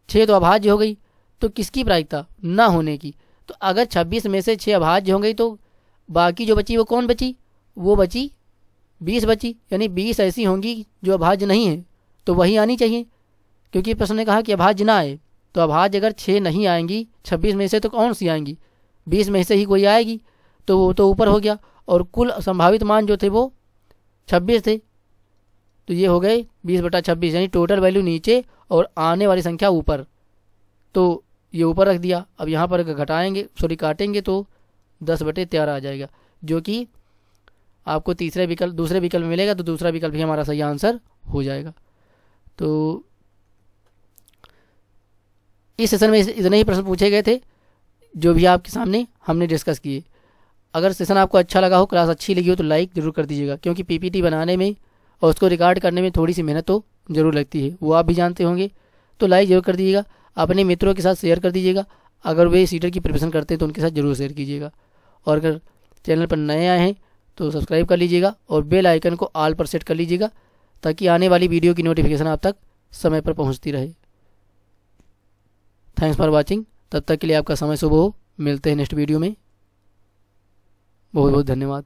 6 तो अभाज्य हो गई, तो किसकी प्रायिकता, ना होने की। तो अगर 26 में से 6 अभाज्य हो गई तो बाकी जो बची वो कौन बची, वो बची 20 बची, यानी 20 ऐसी होंगी जो अभाज्य नहीं है, तो वही आनी चाहिए, क्योंकि प्रश्न ने कहा कि अभाज्य ना आए। तो अभाज्य अगर 6 नहीं आएंगी 26 में से तो कौन सी आएंगी, 20 में से ही कोई आएगी, तो वो तो ऊपर हो गया। और कुल संभावित मान जो थे वो 26 थे, तो ये हो गए 20/26, यानी टोटल वैल्यू नीचे और आने वाली संख्या ऊपर, तो ये ऊपर रख दिया। अब यहाँ पर घटाएंगे काटेंगे तो 10/13 आ जाएगा, जो कि आपको दूसरे विकल्प में मिलेगा, तो दूसरा विकल्प ही हमारा सही आंसर हो जाएगा। तो इस सेशन में इतने ही प्रश्न पूछे गए थे जो भी आपके सामने हमने डिस्कस किए। अगर सेशन आपको अच्छा लगा हो, क्लास अच्छी लगी हो, तो लाइक ज़रूर कर दीजिएगा, क्योंकि पीपीटी बनाने में और उसको रिकॉर्ड करने में थोड़ी सी मेहनत तो ज़रूर लगती है, वो आप भी जानते होंगे। तो लाइक ज़रूर कर दीजिएगा, अपने मित्रों के साथ शेयर कर दीजिएगा, अगर वे सीटर की प्रिपरेशन करते हैं तो उनके साथ ज़रूर शेयर कीजिएगा। और अगर चैनल पर नए आए हैं तो सब्सक्राइब कर लीजिएगा और बेल आइकन को ऑल पर सेट कर लीजिएगा, ताकि आने वाली वीडियो की नोटिफिकेशन आप तक समय पर पहुंचती रहे। Thanks for watching. तब तक के लिए आपका समय शुभ हो। मिलते हैं नेक्स्ट वीडियो में। बहुत बहुत धन्यवाद।